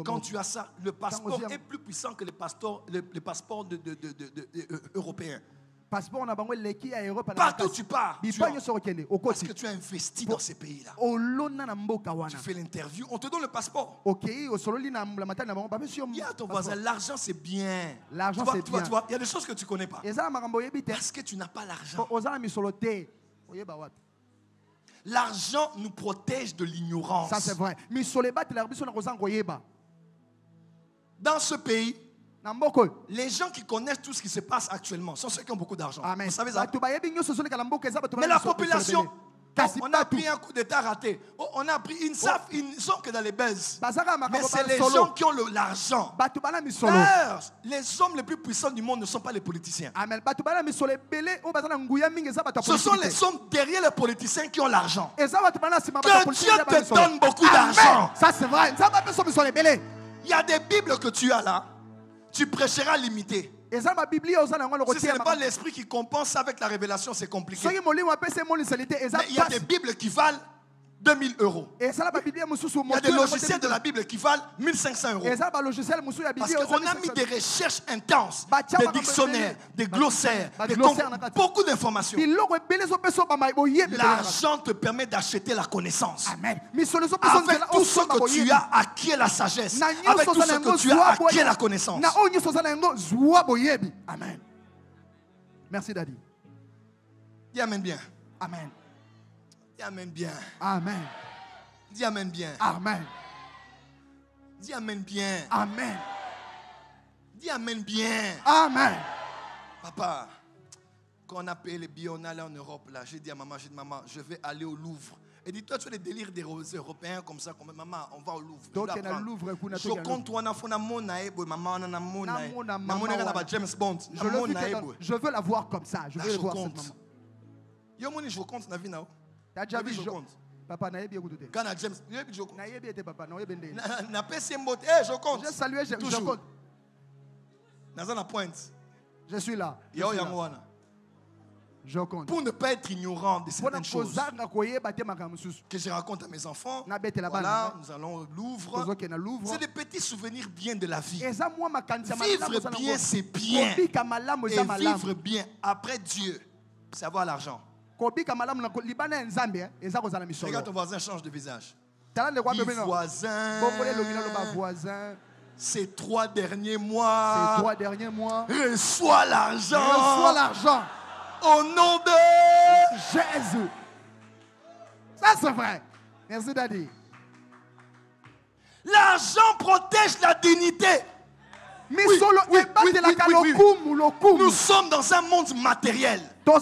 Quand tu as ça, le passeport est plus puissant que les passeports européens. Partout où tu pars, parce que tu as investi dans ces pays-là. Tu fais l'interview, on te donne le passeport. Il y a ton voisin, l'argent c'est bien. L'argent c'est bien. Il y a des choses que tu ne connais pas. Parce que tu n'as pas l'argent. L'argent nous protège de l'ignorance. Ça c'est vrai. Dans ce pays, les gens qui connaissent tout ce qui se passe actuellement sont ceux qui ont beaucoup d'argent. Vous savez ça? Mais la population, on a pris un coup d'état raté. On a pris, ils sont que dans les baises. Mais c'est les gens qui ont l'argent. D'ailleurs, les hommes les plus puissants du monde ne sont pas les politiciens. Ce sont les hommes derrière les politiciens qui ont l'argent. Que Dieu te donne beaucoup d'argent. Ça c'est vrai. Il y a des bibles que tu as là. Tu prêcheras limité. Si ce n'est pas l'esprit qui compense avec la révélation, c'est compliqué. Mais il y a des bibles qui valent 2000 €. Il y a des logiciels de la Bible qui valent 1500 €. Parce qu'on a mis des recherches intenses, des dictionnaires, des glossaires, beaucoup d'informations. L'argent te permet d'acheter la connaissance. Avec tout ce que tu as acquis la sagesse. Avec tout ce que tu as acquis la connaissance. Amen. Merci Daddy. Dis amen bien. Amen. Dis amen bien. Amen. Dis amen bien. Amen. Dis amen bien. Amen. Dis amen bien. Amen. Papa, quand on a payé les billets, on allait en Europe là. J'ai dit à maman, je vais aller au Louvre. Et dis-toi, tu as des délires des Européens comme ça, comme maman, on va au Louvre. Je compte, on a fait maman, James Bond. Je veux la voir comme ça. Je veux voir cette maman. Je compte na vie now. T'as déjà vu je compte. Papa na yebi écouté. Quand na James, je compte. Na yebi était papa, na yebi ndé. Na pesi mbote, je compte. Je salue, je compte. Na za na pointe. Je suis là. Je compte. Pour ne pas être ignorant de certaines choses que je raconte à mes enfants, voilà, nous allons au Louvre. C'est des petits souvenirs bien de la vie. Vivre bien, c'est bien. Et vivre bien après Dieu, c'est avoir l'argent. Regarde ton voisin, change de visage. Voisin, ces 3 derniers mois, reçois l'argent. Au nom de Jésus. Ça c'est vrai. Merci Daddy. L'argent protège la dignité. Nous sommes dans un monde matériel. Dieu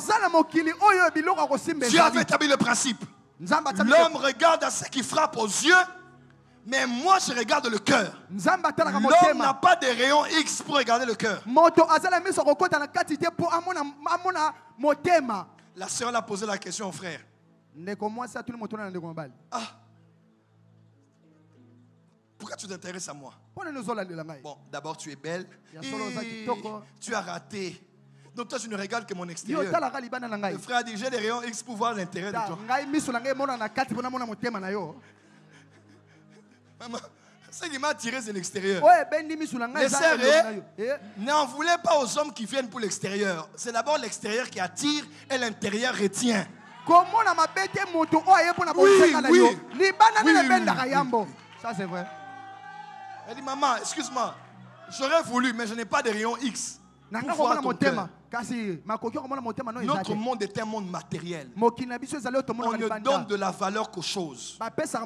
avait établi le principe. L'homme regarde à ce qui frappe aux yeux, mais moi je regarde le cœur. L'homme n'a pas de rayon X pour regarder le cœur. La sœur l'a posé la question au frère. Ah. Pourquoi tu t'intéresses à moi? Bon, d'abord tu es belle. Tu as raté. Donc toi tu ne regardes que mon extérieur. Le frère a dit j'ai des rayons X pour voir l'intérêt de toi. Maman, ce qui m'a attiré c'est l'extérieur. Les sœurs n'en voulaient pas aux hommes qui viennent pour l'extérieur. C'est d'abord l'extérieur qui attire et l'intérieur retient. Oui. Ça c'est vrai. Elle dit maman, excuse-moi, j'aurais voulu mais je n'ai pas de rayon X. Pour voir ton cœur. Notre monde est un monde matériel. On ne donne de la valeur qu'aux choses. C'est là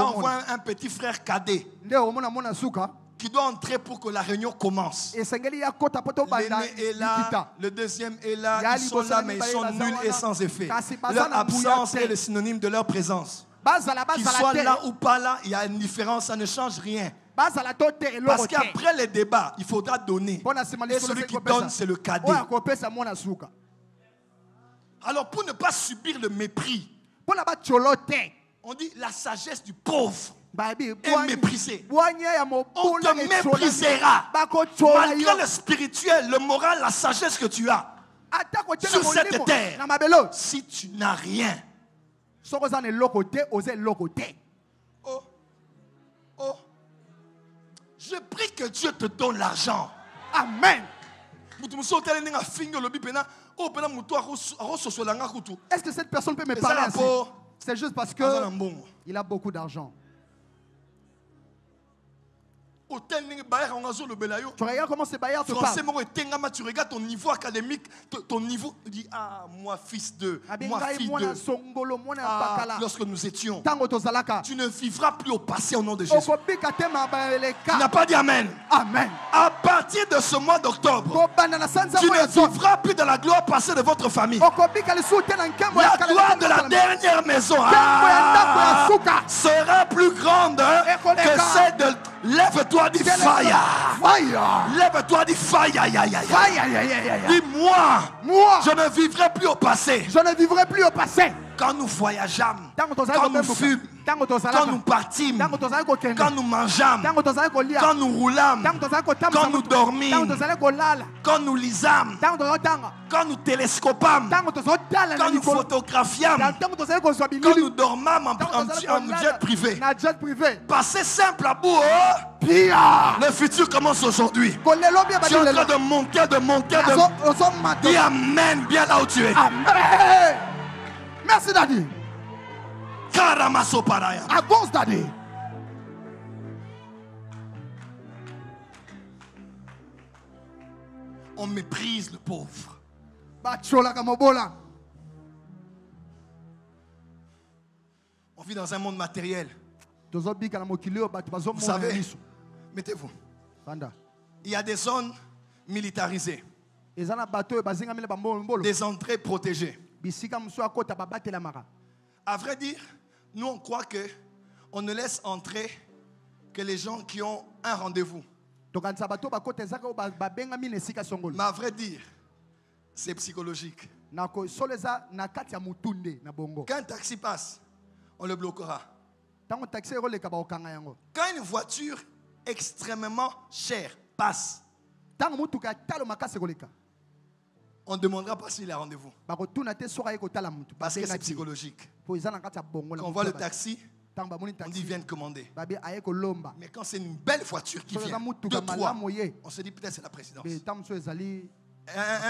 on voit un petit frère cadet qui doit entrer pour que la réunion commence. L'aîné est là, le deuxième est là, ils sont là mais ils sont nuls et sans effet. Leur absence est le synonyme de leur présence. Qu'ils soient là ou pas là, il y a une différence, ça ne change rien. Parce qu'après les débats, il faudra donner. Et celui qui donne, c'est le cadet. Alors pour ne pas subir le mépris, on dit la sagesse du pauvre est méprisée. On te méprisera. Malgré le spirituel, le moral, la sagesse que tu as sur cette terre, si tu n'as rien. Je prie que Dieu te donne l'argent. Amen. Est-ce que cette personne peut me parler ainsi? C'est juste parce qu'il a beaucoup d'argent. Tu regardes comment ces bailleurs te parlent. Tu regardes ton niveau académique, ton niveau. Tu dis, ah, moi fils de, moi fille de. Ah, lorsque nous étions, tu ne vivras plus au passé au nom de Jésus. Tu n'as pas dit Amen. Amen. À partir de ce mois d'octobre, tu ne vivras plus dans la gloire passée de votre famille. La gloire de la dernière maison sera plus grande que celle de... Lève-toi, dis fire. Lève-toi, dis fire. Dis-moi, je ne vivrai plus au passé. Je ne vivrai plus au passé. Quand nous voyageâmes, quand nous fûmes, quand nous partîmes, quand nous mangeâmes, quand nous roulâmes, quand nous dormîmes, quand nous lisâmes, quand nous télescopâmes, quand nous photographiâmes, quand nous dormâmes en jet privé. Passer simple à bout, le futur commence aujourd'hui. Tu es en train de monter, Dis Amen, bien là où tu es. Amen. Merci, Daddy. Karamaso paraya. Avance, Daddy. On méprise le pauvre. On vit dans un monde matériel. Vous savez, mettez-vous. Il y a des zones militarisées. Des entrées protégées. À vrai dire, nous on croit que on ne laisse entrer que les gens qui ont un rendez-vous. Mais à vrai dire, c'est psychologique. Quand un taxi passe, on le bloquera. Quand une voiture extrêmement chère passe, On ne demandera pas s'il a rendez-vous. Parce que c'est psychologique. Quand on voit le taxi, on dit viens de commander. Mais quand c'est une belle voiture qui vient de toi, on se dit peut-être c'est la présidence.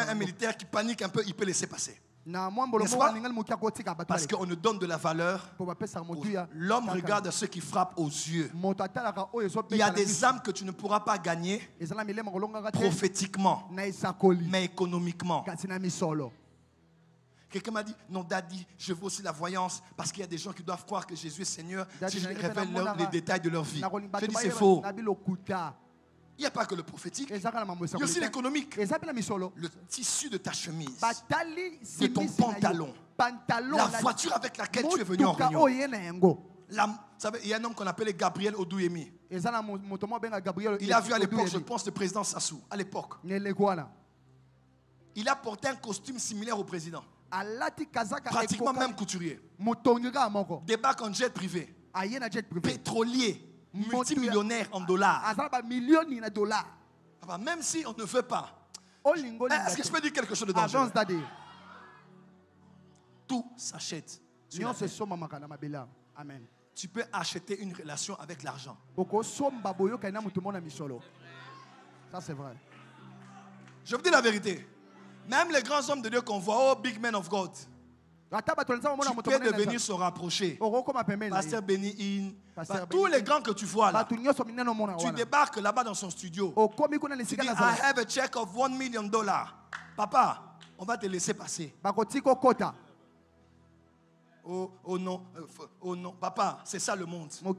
Un militaire qui panique un peu, il peut laisser passer. Parce qu'on nous donne de la valeur. L'homme regarde ceux qui frappent aux yeux. Il y a des âmes que tu ne pourras pas gagner prophétiquement, mais économiquement. Quelqu'un m'a dit, non, Daddy, je veux aussi la voyance parce qu'il y a des gens qui doivent croire que Jésus est Seigneur si je révèle les détails de leur vie. Je dis, c'est faux. Il n'y a pas que le prophétique, il y a aussi l'économique. Le tissu de ta chemise, de ton pantalon, la voiture avec laquelle tu es venu en réunion. Vous savez, il y a un homme qu'on appelait Gabriel Odouyemi. Il a vu à l'époque, je pense, le président Sassou, à l'époque. Il a porté un costume similaire au président. Pratiquement même couturier. Débarque en jet privé. Pétrolier. Multimillionnaire en dollars. Même si on ne veut pas. Est-ce que je peux dire quelque chose de dangereux? Tout s'achète. Tu peux acheter une relation avec l'argent. Ça c'est vrai. Je vous dis la vérité. Même les grands hommes de Dieu qu'on voit, oh big men of God, tu peux devenir se rapprocher. Pasteur Benny In, tous les grands que tu vois là, tu débarques là-bas dans son studio. Tu dis, I have a check of $1 million. Papa, on va te laisser passer. Oh non, papa, c'est ça le monde. On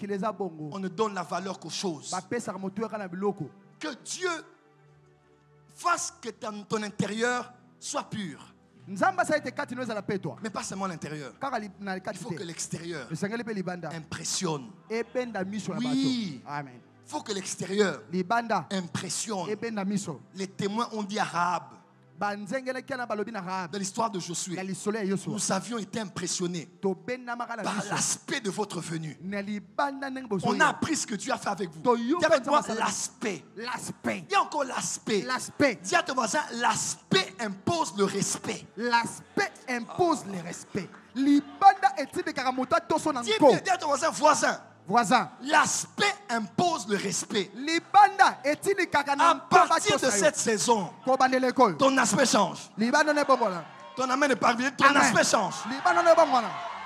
ne donne la valeur qu'aux choses. Que Dieu fasse que ton intérieur soit pur. Mais pas seulement l'intérieur. Il faut que l'extérieur impressionne. Oui. Il faut que l'extérieur impressionne. Les témoins ont dit arabe. Dans l'histoire de Josué, nous avions été impressionnés par l'aspect de votre venue. On a appris ce que Dieu a fait avec vous. Dis avec moi l'aspect. Il y a encore l'aspect. Dis à ton voisin, l'aspect impose le respect. L'aspect impose le respect. Dis à ton voisin, l'aspect impose le respect. À partir de cette saison, ton aspect change. Ton amen est parvenu, ton aspect change.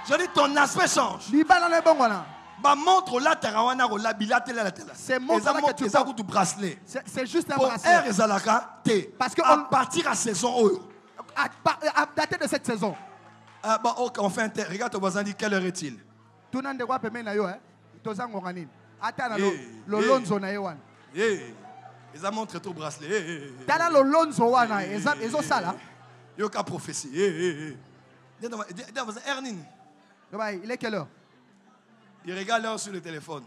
Je dis ton aspect change. Montre là, c'est juste un bracelet. Parce que à partir à saison, à dater de cette saison. On fait un regarde ton voisin, dit quelle heure est-il? Ils ont montré ton bracelet. Il y a prophétie. Il est quelle heure? Il regarde l'heure sur le téléphone.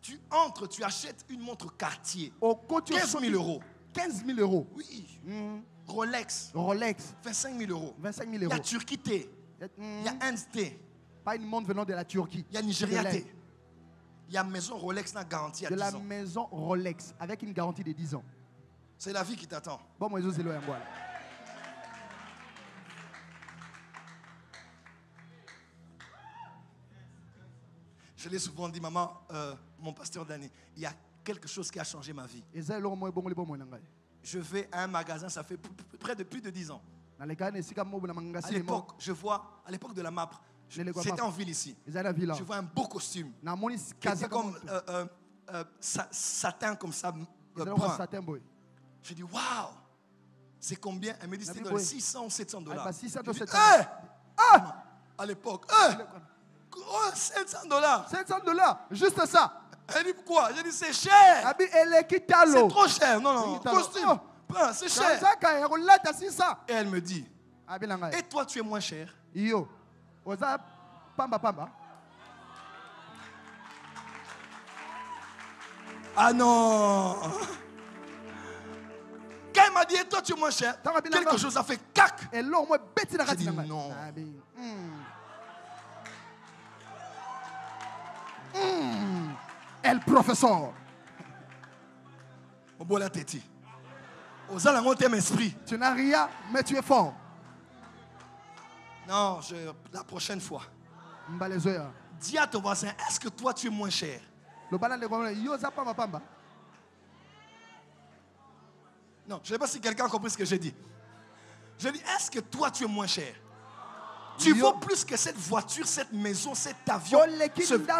Tu entres, tu achètes une montre Cartier. 15 000 euros. 15 000 euros. Oui. Rolex. 25 000 euros. Il y a Turquie T. Il y a Inde T. Pas une montre venant de la Turquie. Il y a Nigeria T. Il y a maison Rolex dans garantie à 10 ans. De la maison Rolex avec une garantie de 10 ans. C'est la vie qui t'attend. Je l'ai souvent dit, maman, mon pasteur Dani, il y a quelque chose qui a changé ma vie. Je vais à un magasin, ça fait près de plus de 10 ans. À l'époque, je vois, à l'époque de la MAPRE, c'était en ville ici. Je vois un beau costume. C'était comme satin comme ça, brun. Je dis, waouh, c'est combien? Elle me dit, c'était dans les 600 ou 700 dollars. À l'époque, 700 dollars. 700 dollars, juste ça. Elle dit pourquoi? J'ai dit c'est cher. C'est trop cher. Non, costume. C'est cher. Et elle me dit, et toi tu es moins cher? Ah non. Quand elle m'a dit, et toi tu es moins cher, quelque chose a fait cac. J'ai dit non. El professeur. Tu n'as rien, mais tu es fort. Non, la prochaine fois. Dis à ton voisin, est-ce que toi tu es moins cher? Non, je ne sais pas si quelqu'un a compris ce que j'ai dit. Je dis, est-ce que toi tu es moins cher? Tu vaux plus que cette voiture, cette maison, cet avion.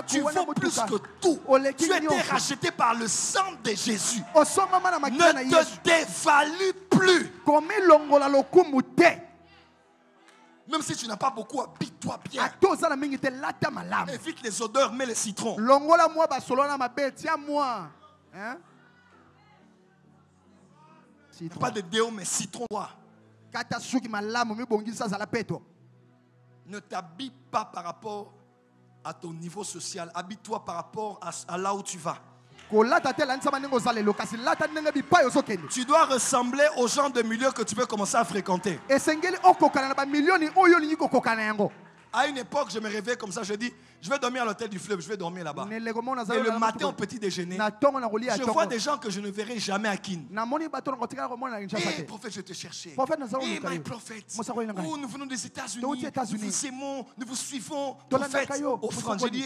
Tu vaux plus que tout. Tu as été racheté par le sang de Jésus. Ne te dévalue plus. Même si tu n'as pas beaucoup, habille-toi bien. Évite les odeurs, mets les citrons. Pas de déo, mais citron-toi. Ne t'habille pas par rapport à ton niveau social. Habille-toi par rapport à là où tu vas. Tu dois ressembler aux gens de milieu que tu veux commencer à fréquenter. À une époque, je me réveillais comme ça, je dis, je vais dormir à l'hôtel du fleuve, je vais dormir là-bas. Et le matin au petit déjeuner, je vois des gens que je ne verrai jamais à Kin. Hey, prophète, je te cherchais. Hey, my prophet. Oh, nous venons des États-Unis. Nous vous aimons, nous vous suivons. Prophète, offrande. Je dis,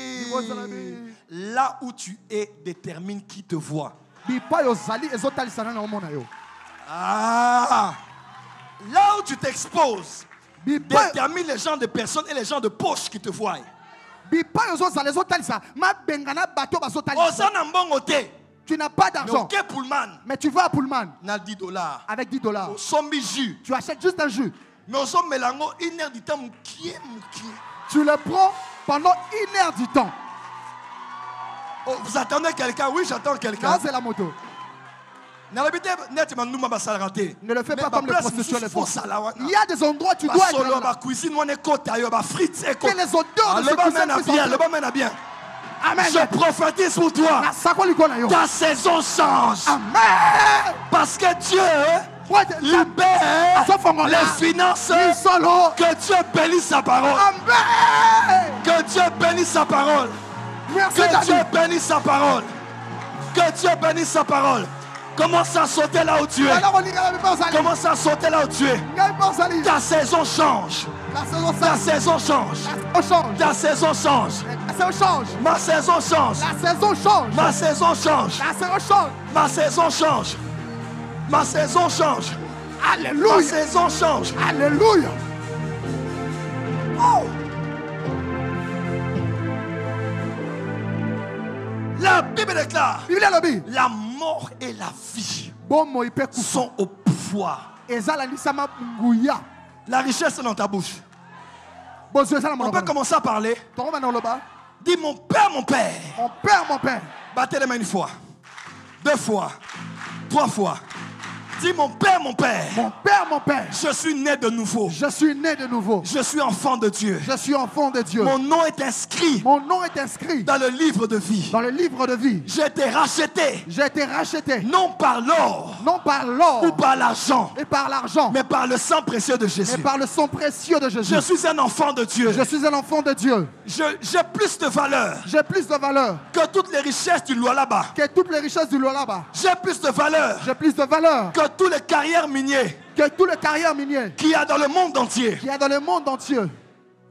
là où tu es détermine qui te voit. Ah, là où tu t'exposes détermine les gens de personnes et les gens de poche qui te voient. Tu n'as pas d'argent, mais tu vas à Pullman $10. avec $10. Tu achètes juste un jus. Tu le prends pendant 1 heure du temps. Oh, vous attendez quelqu'un? Oui, j'attends quelqu'un. Là, c'est la moto. Ne le fais pas comme les prostituées le font. Il y a des endroits où tu dois être là. Que les odeurs de ce qui bien. Amen. Je prophétise pour toi. Ta saison change. Amen. Parce que Dieu libère les finances. Que Dieu bénisse sa parole. Amen. Que Dieu bénisse sa parole. Que Dieu bénisse sa parole. Que Dieu bénisse sa parole. Commence à sauter là où tu es. Commence à sauter là où tu es. Ta saison change. Ta saison change. Ta saison change. Ma saison change. Ma saison change. Ma saison change. Ma saison change. Alléluia. Ma saison change. Alléluia. Oh. La Bible déclare, la mort et la vie sont au pouvoir. La richesse est dans ta bouche. On peut commencer à parler. Dis mon père, mon père. Mon père, mon père. Battez les mains 1 fois, 2 fois, 3 fois. Dis mon père, mon père. Mon père, mon père. Je suis né de nouveau. Je suis né de nouveau. Je suis enfant de Dieu. Je suis enfant de Dieu. Mon nom est inscrit. Mon nom est inscrit dans le livre de vie. Dans le livre de vie. J'ai été racheté. J'ai été racheté. Non par l'or. Non par l'or. Ou par l'argent. Et par l'argent. Mais par le sang précieux de Jésus. Et par le sang précieux de Jésus. Je suis un enfant de Dieu. Je suis un enfant de Dieu. J'ai plus de valeur. J'ai plus de valeur. Que toutes les richesses du Lualaba. Que toutes les richesses du Lualaba. J'ai plus de valeur. J'ai plus de valeur. Que toutes les carrières miniers. Que tous les carrières miniers. Qu'il y a dans le monde entier. Qu'il y a dans le monde entier.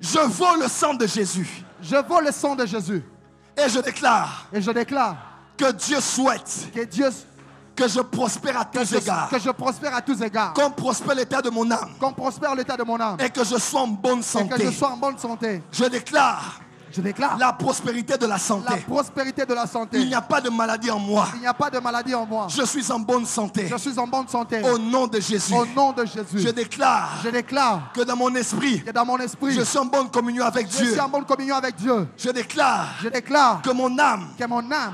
Je vaux le sang de Jésus. Je vaux le sang de Jésus. Et je déclare. Et je déclare. Que Dieu souhaite. Que je prospère à tous égards. Que je prospère à tous égards. Qu'on prospère l'état de mon âme. Qu'on prospère l'état de mon âme. Et que je sois en bonne santé. Et que je sois en bonne santé. Je déclare. Je déclare la prospérité de la santé. La prospérité de la santé. Il n'y a pas de maladie en moi. Il n'y a pas de maladie en moi. Je suis en bonne santé. Je suis en bonne santé. Au nom de Jésus. Au nom de Jésus. Je déclare que dans mon esprit, je suis en bonne communion avec Dieu. Je suis en bonne communion avec Dieu. Je déclare que mon âme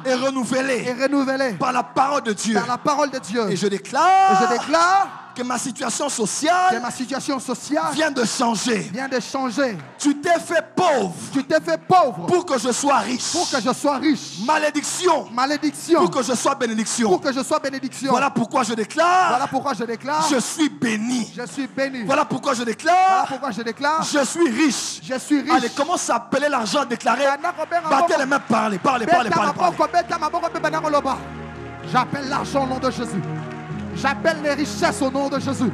est renouvelée par la parole de Dieu. Par la parole de Dieu. Et je déclare que ma situation sociale vient de changer. Tu t'es fait pauvre pour que je sois riche. Malédiction pour que je sois bénédiction. Voilà pourquoi je déclare, je suis béni. Voilà pourquoi je déclare, je suis riche. Allez, comment s'appeler l'argent déclaré? Battez les mains, parlez. J'appelle l'argent au nom de Jésus. J'appelle les richesses au nom de Jésus.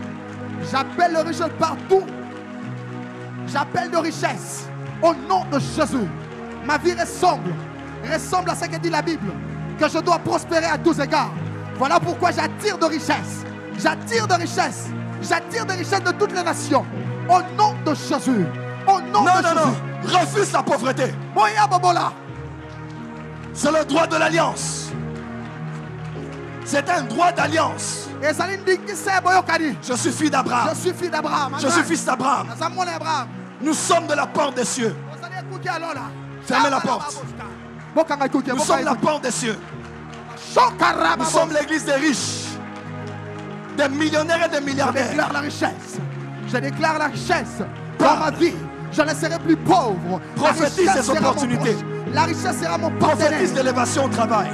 J'appelle les richesses partout. J'appelle les richesses au nom de Jésus. Ma vie ressemble à ce que dit la Bible, que je dois prospérer à tous égards. Voilà pourquoi j'attire de richesses. J'attire de richesses de toutes les nations. Au nom de Jésus. Au nom de Jésus. Non. Refuse la pauvreté. C'est le droit de l'alliance. C'est un droit d'alliance. Je suis fils d'Abraham. Je suis fils d'Abraham. Nous sommes de la porte des cieux. Fermez la porte. Nous sommes la porte des cieux. Nous sommes l'église des riches, des millionnaires et des milliardaires. Je déclare la richesse dans ma vie. Je ne serai plus pauvre. Prophétise ces opportunités. La richesse sera mon partenaire. Prophétise d'élévation au travail.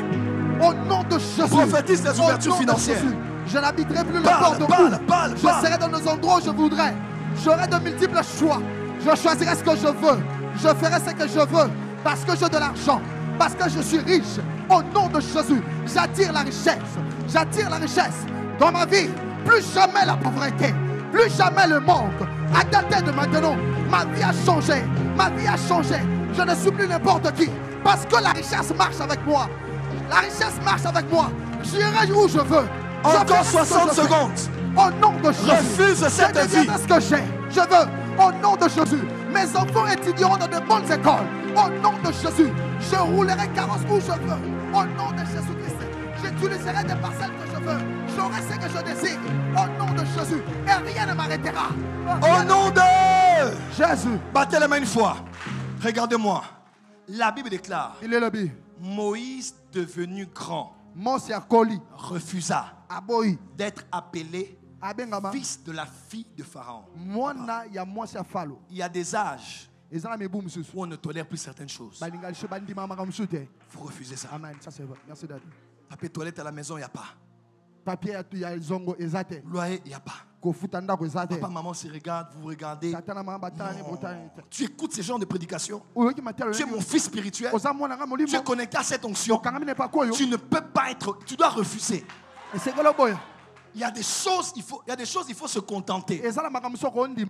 Au nom de Jésus. Prophétise des ouvertures financières. Je n'habiterai plus le port de roue. Je serai dans les endroits où je voudrais. J'aurai de multiples choix. Je choisirai ce que je veux. Je ferai ce que je veux. Parce que j'ai de l'argent. Parce que je suis riche. Au nom de Jésus. J'attire la richesse. J'attire la richesse. Dans ma vie, plus jamais la pauvreté. Plus jamais le manque. À dater de maintenant, ma vie a changé. Ma vie a changé. Je ne suis plus n'importe qui. Parce que la richesse marche avec moi. La richesse marche avec moi. J'irai où je veux. Encore 60 secondes. Au nom de Jésus. Refuse cette vie. Ce que j'ai. Je veux. Au nom de Jésus. Mes enfants étudieront dans de bonnes écoles. Au nom de Jésus. Je roulerai carrosse où je veux. Au nom de Jésus-Christ. J'utiliserai des parcelles que je veux. J'aurai ce que je désire. Au nom de Jésus. Et rien ne m'arrêtera. Au nom de Jésus. Battez les mains une fois. Regardez-moi. La Bible déclare. Il est le but. Moïse devenu grand refusa d'être appelé fils de la fille de Pharaon. Il y a des âges où on ne tolère plus certaines choses. Il faut refuser ça. Amen. Ça c'est vrai. Merci Daddy. Papier toilette à la maison, il n'y a pas. Papier il y a zongo ezate. Loyer, il n'y a pas. Papa, maman se regarde, vous regardez. Non. Tu écoutes ces genres de prédications. Tu es mon fils spirituel. Tu es connecté à cette onction. Tu ne peux pas être. Tu dois refuser. Il y a des choses, il faut se contenter.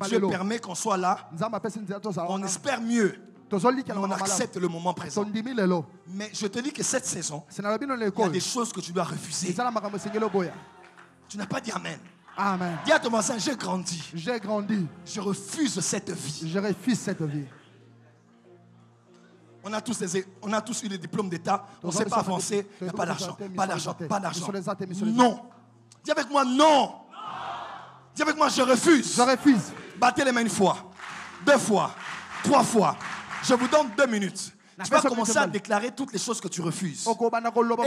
Dieu permet qu'on soit là. On espère mieux. On accepte le moment présent. Mais je te dis que cette saison, il y a des choses que tu dois refuser. Tu n'as pas dit Amen. Amen. Dis à ton voisin, j'ai grandi. J'ai grandi. Je refuse cette vie. Je refuse cette vie. On a tous eu des diplômes d'État. On ne sait pas avancer. Il n'y a pas d'argent. Pas d'argent. Pas d'argent. Non. Dis avec moi, non. Dis avec moi, je refuse. Je refuse. Battez les mains une fois, 2 fois, 3 fois. Je vous donne 2 minutes. Tu vas commencer à déclarer toutes les choses que tu refuses. Et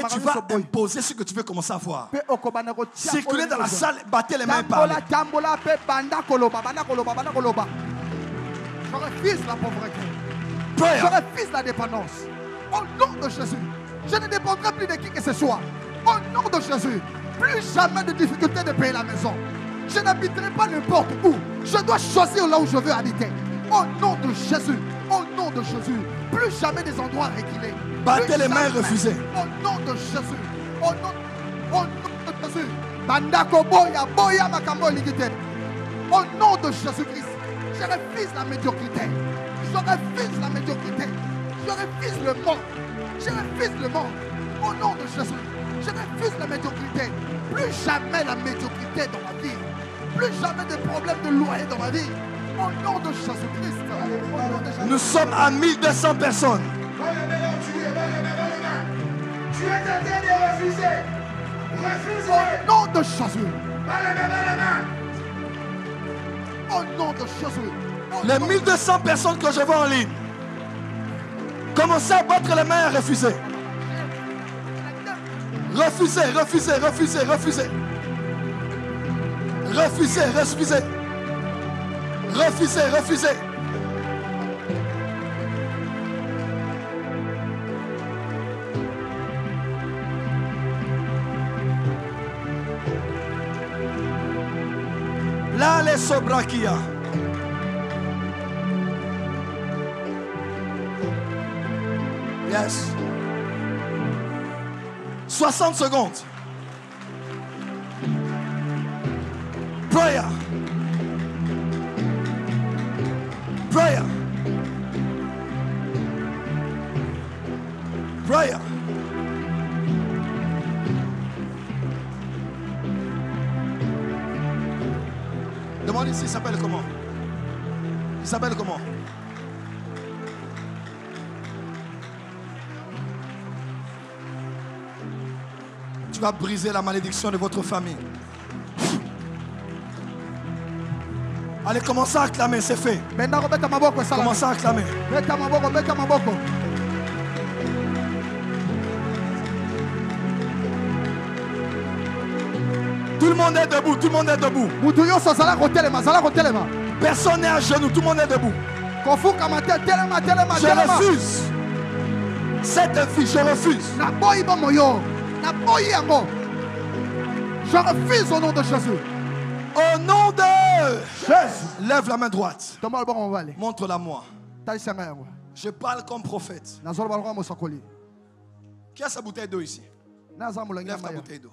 tu vas imposer ce que tu veux commencer à voir. Circuler dans la salle, battez les mains et parlez. Je refuse la pauvreté. Prayer. Je refuse la dépendance. Au nom de Jésus. Je ne dépendrai plus de qui que ce soit. Au nom de Jésus. Plus jamais de difficulté de payer la maison. Je n'habiterai pas n'importe où. Je dois choisir là où je veux habiter. Au nom de Jésus. Au nom de Jésus. Plus jamais des endroits reculés. Battez les mains et refusez. Au nom de Jésus. Au nom de Jésus. Bandako boya boya makambo ligite. Au nom de Jésus-Christ. Je refuse la médiocrité. Je refuse la médiocrité. Je refuse le manque. Je refuse le manque. Au nom de Jésus. Je refuse la médiocrité. Plus jamais la médiocrité dans ma vie. Plus jamais de problèmes de loyer dans ma vie. Au nom de Jésus-Christ. Nous sommes à 1200 personnes. Tu es tenté de refuser. Refuse. Au nom de Jésus. Au nom de Jésus. Les 1200 personnes que je vois en ligne, commencez à battre les mains et refuser. Refusez, refusez, refusez, refusez. Refusez, refusez. Refusez, refusez. Là, les sobrakia. Yes. 60 secondes. Prayer. Prayer. Prayer. Demande ici, il s'appelle comment? Il s'appelle comment? Tu vas briser la malédiction de votre famille. Allez, commencez à acclamer, c'est fait. Commencez à acclamer. Tout le monde est debout, tout le monde est debout. Personne n'est à genoux, tout le monde est debout. Je refuse. Cette fille, je refuse. Je refuse au nom de Jésus. Au nom de Jésus. Lève la main droite. Montre-la moi. Je parle comme prophète. Qui a sa bouteille d'eau ici? Lève ta bouteille d'eau.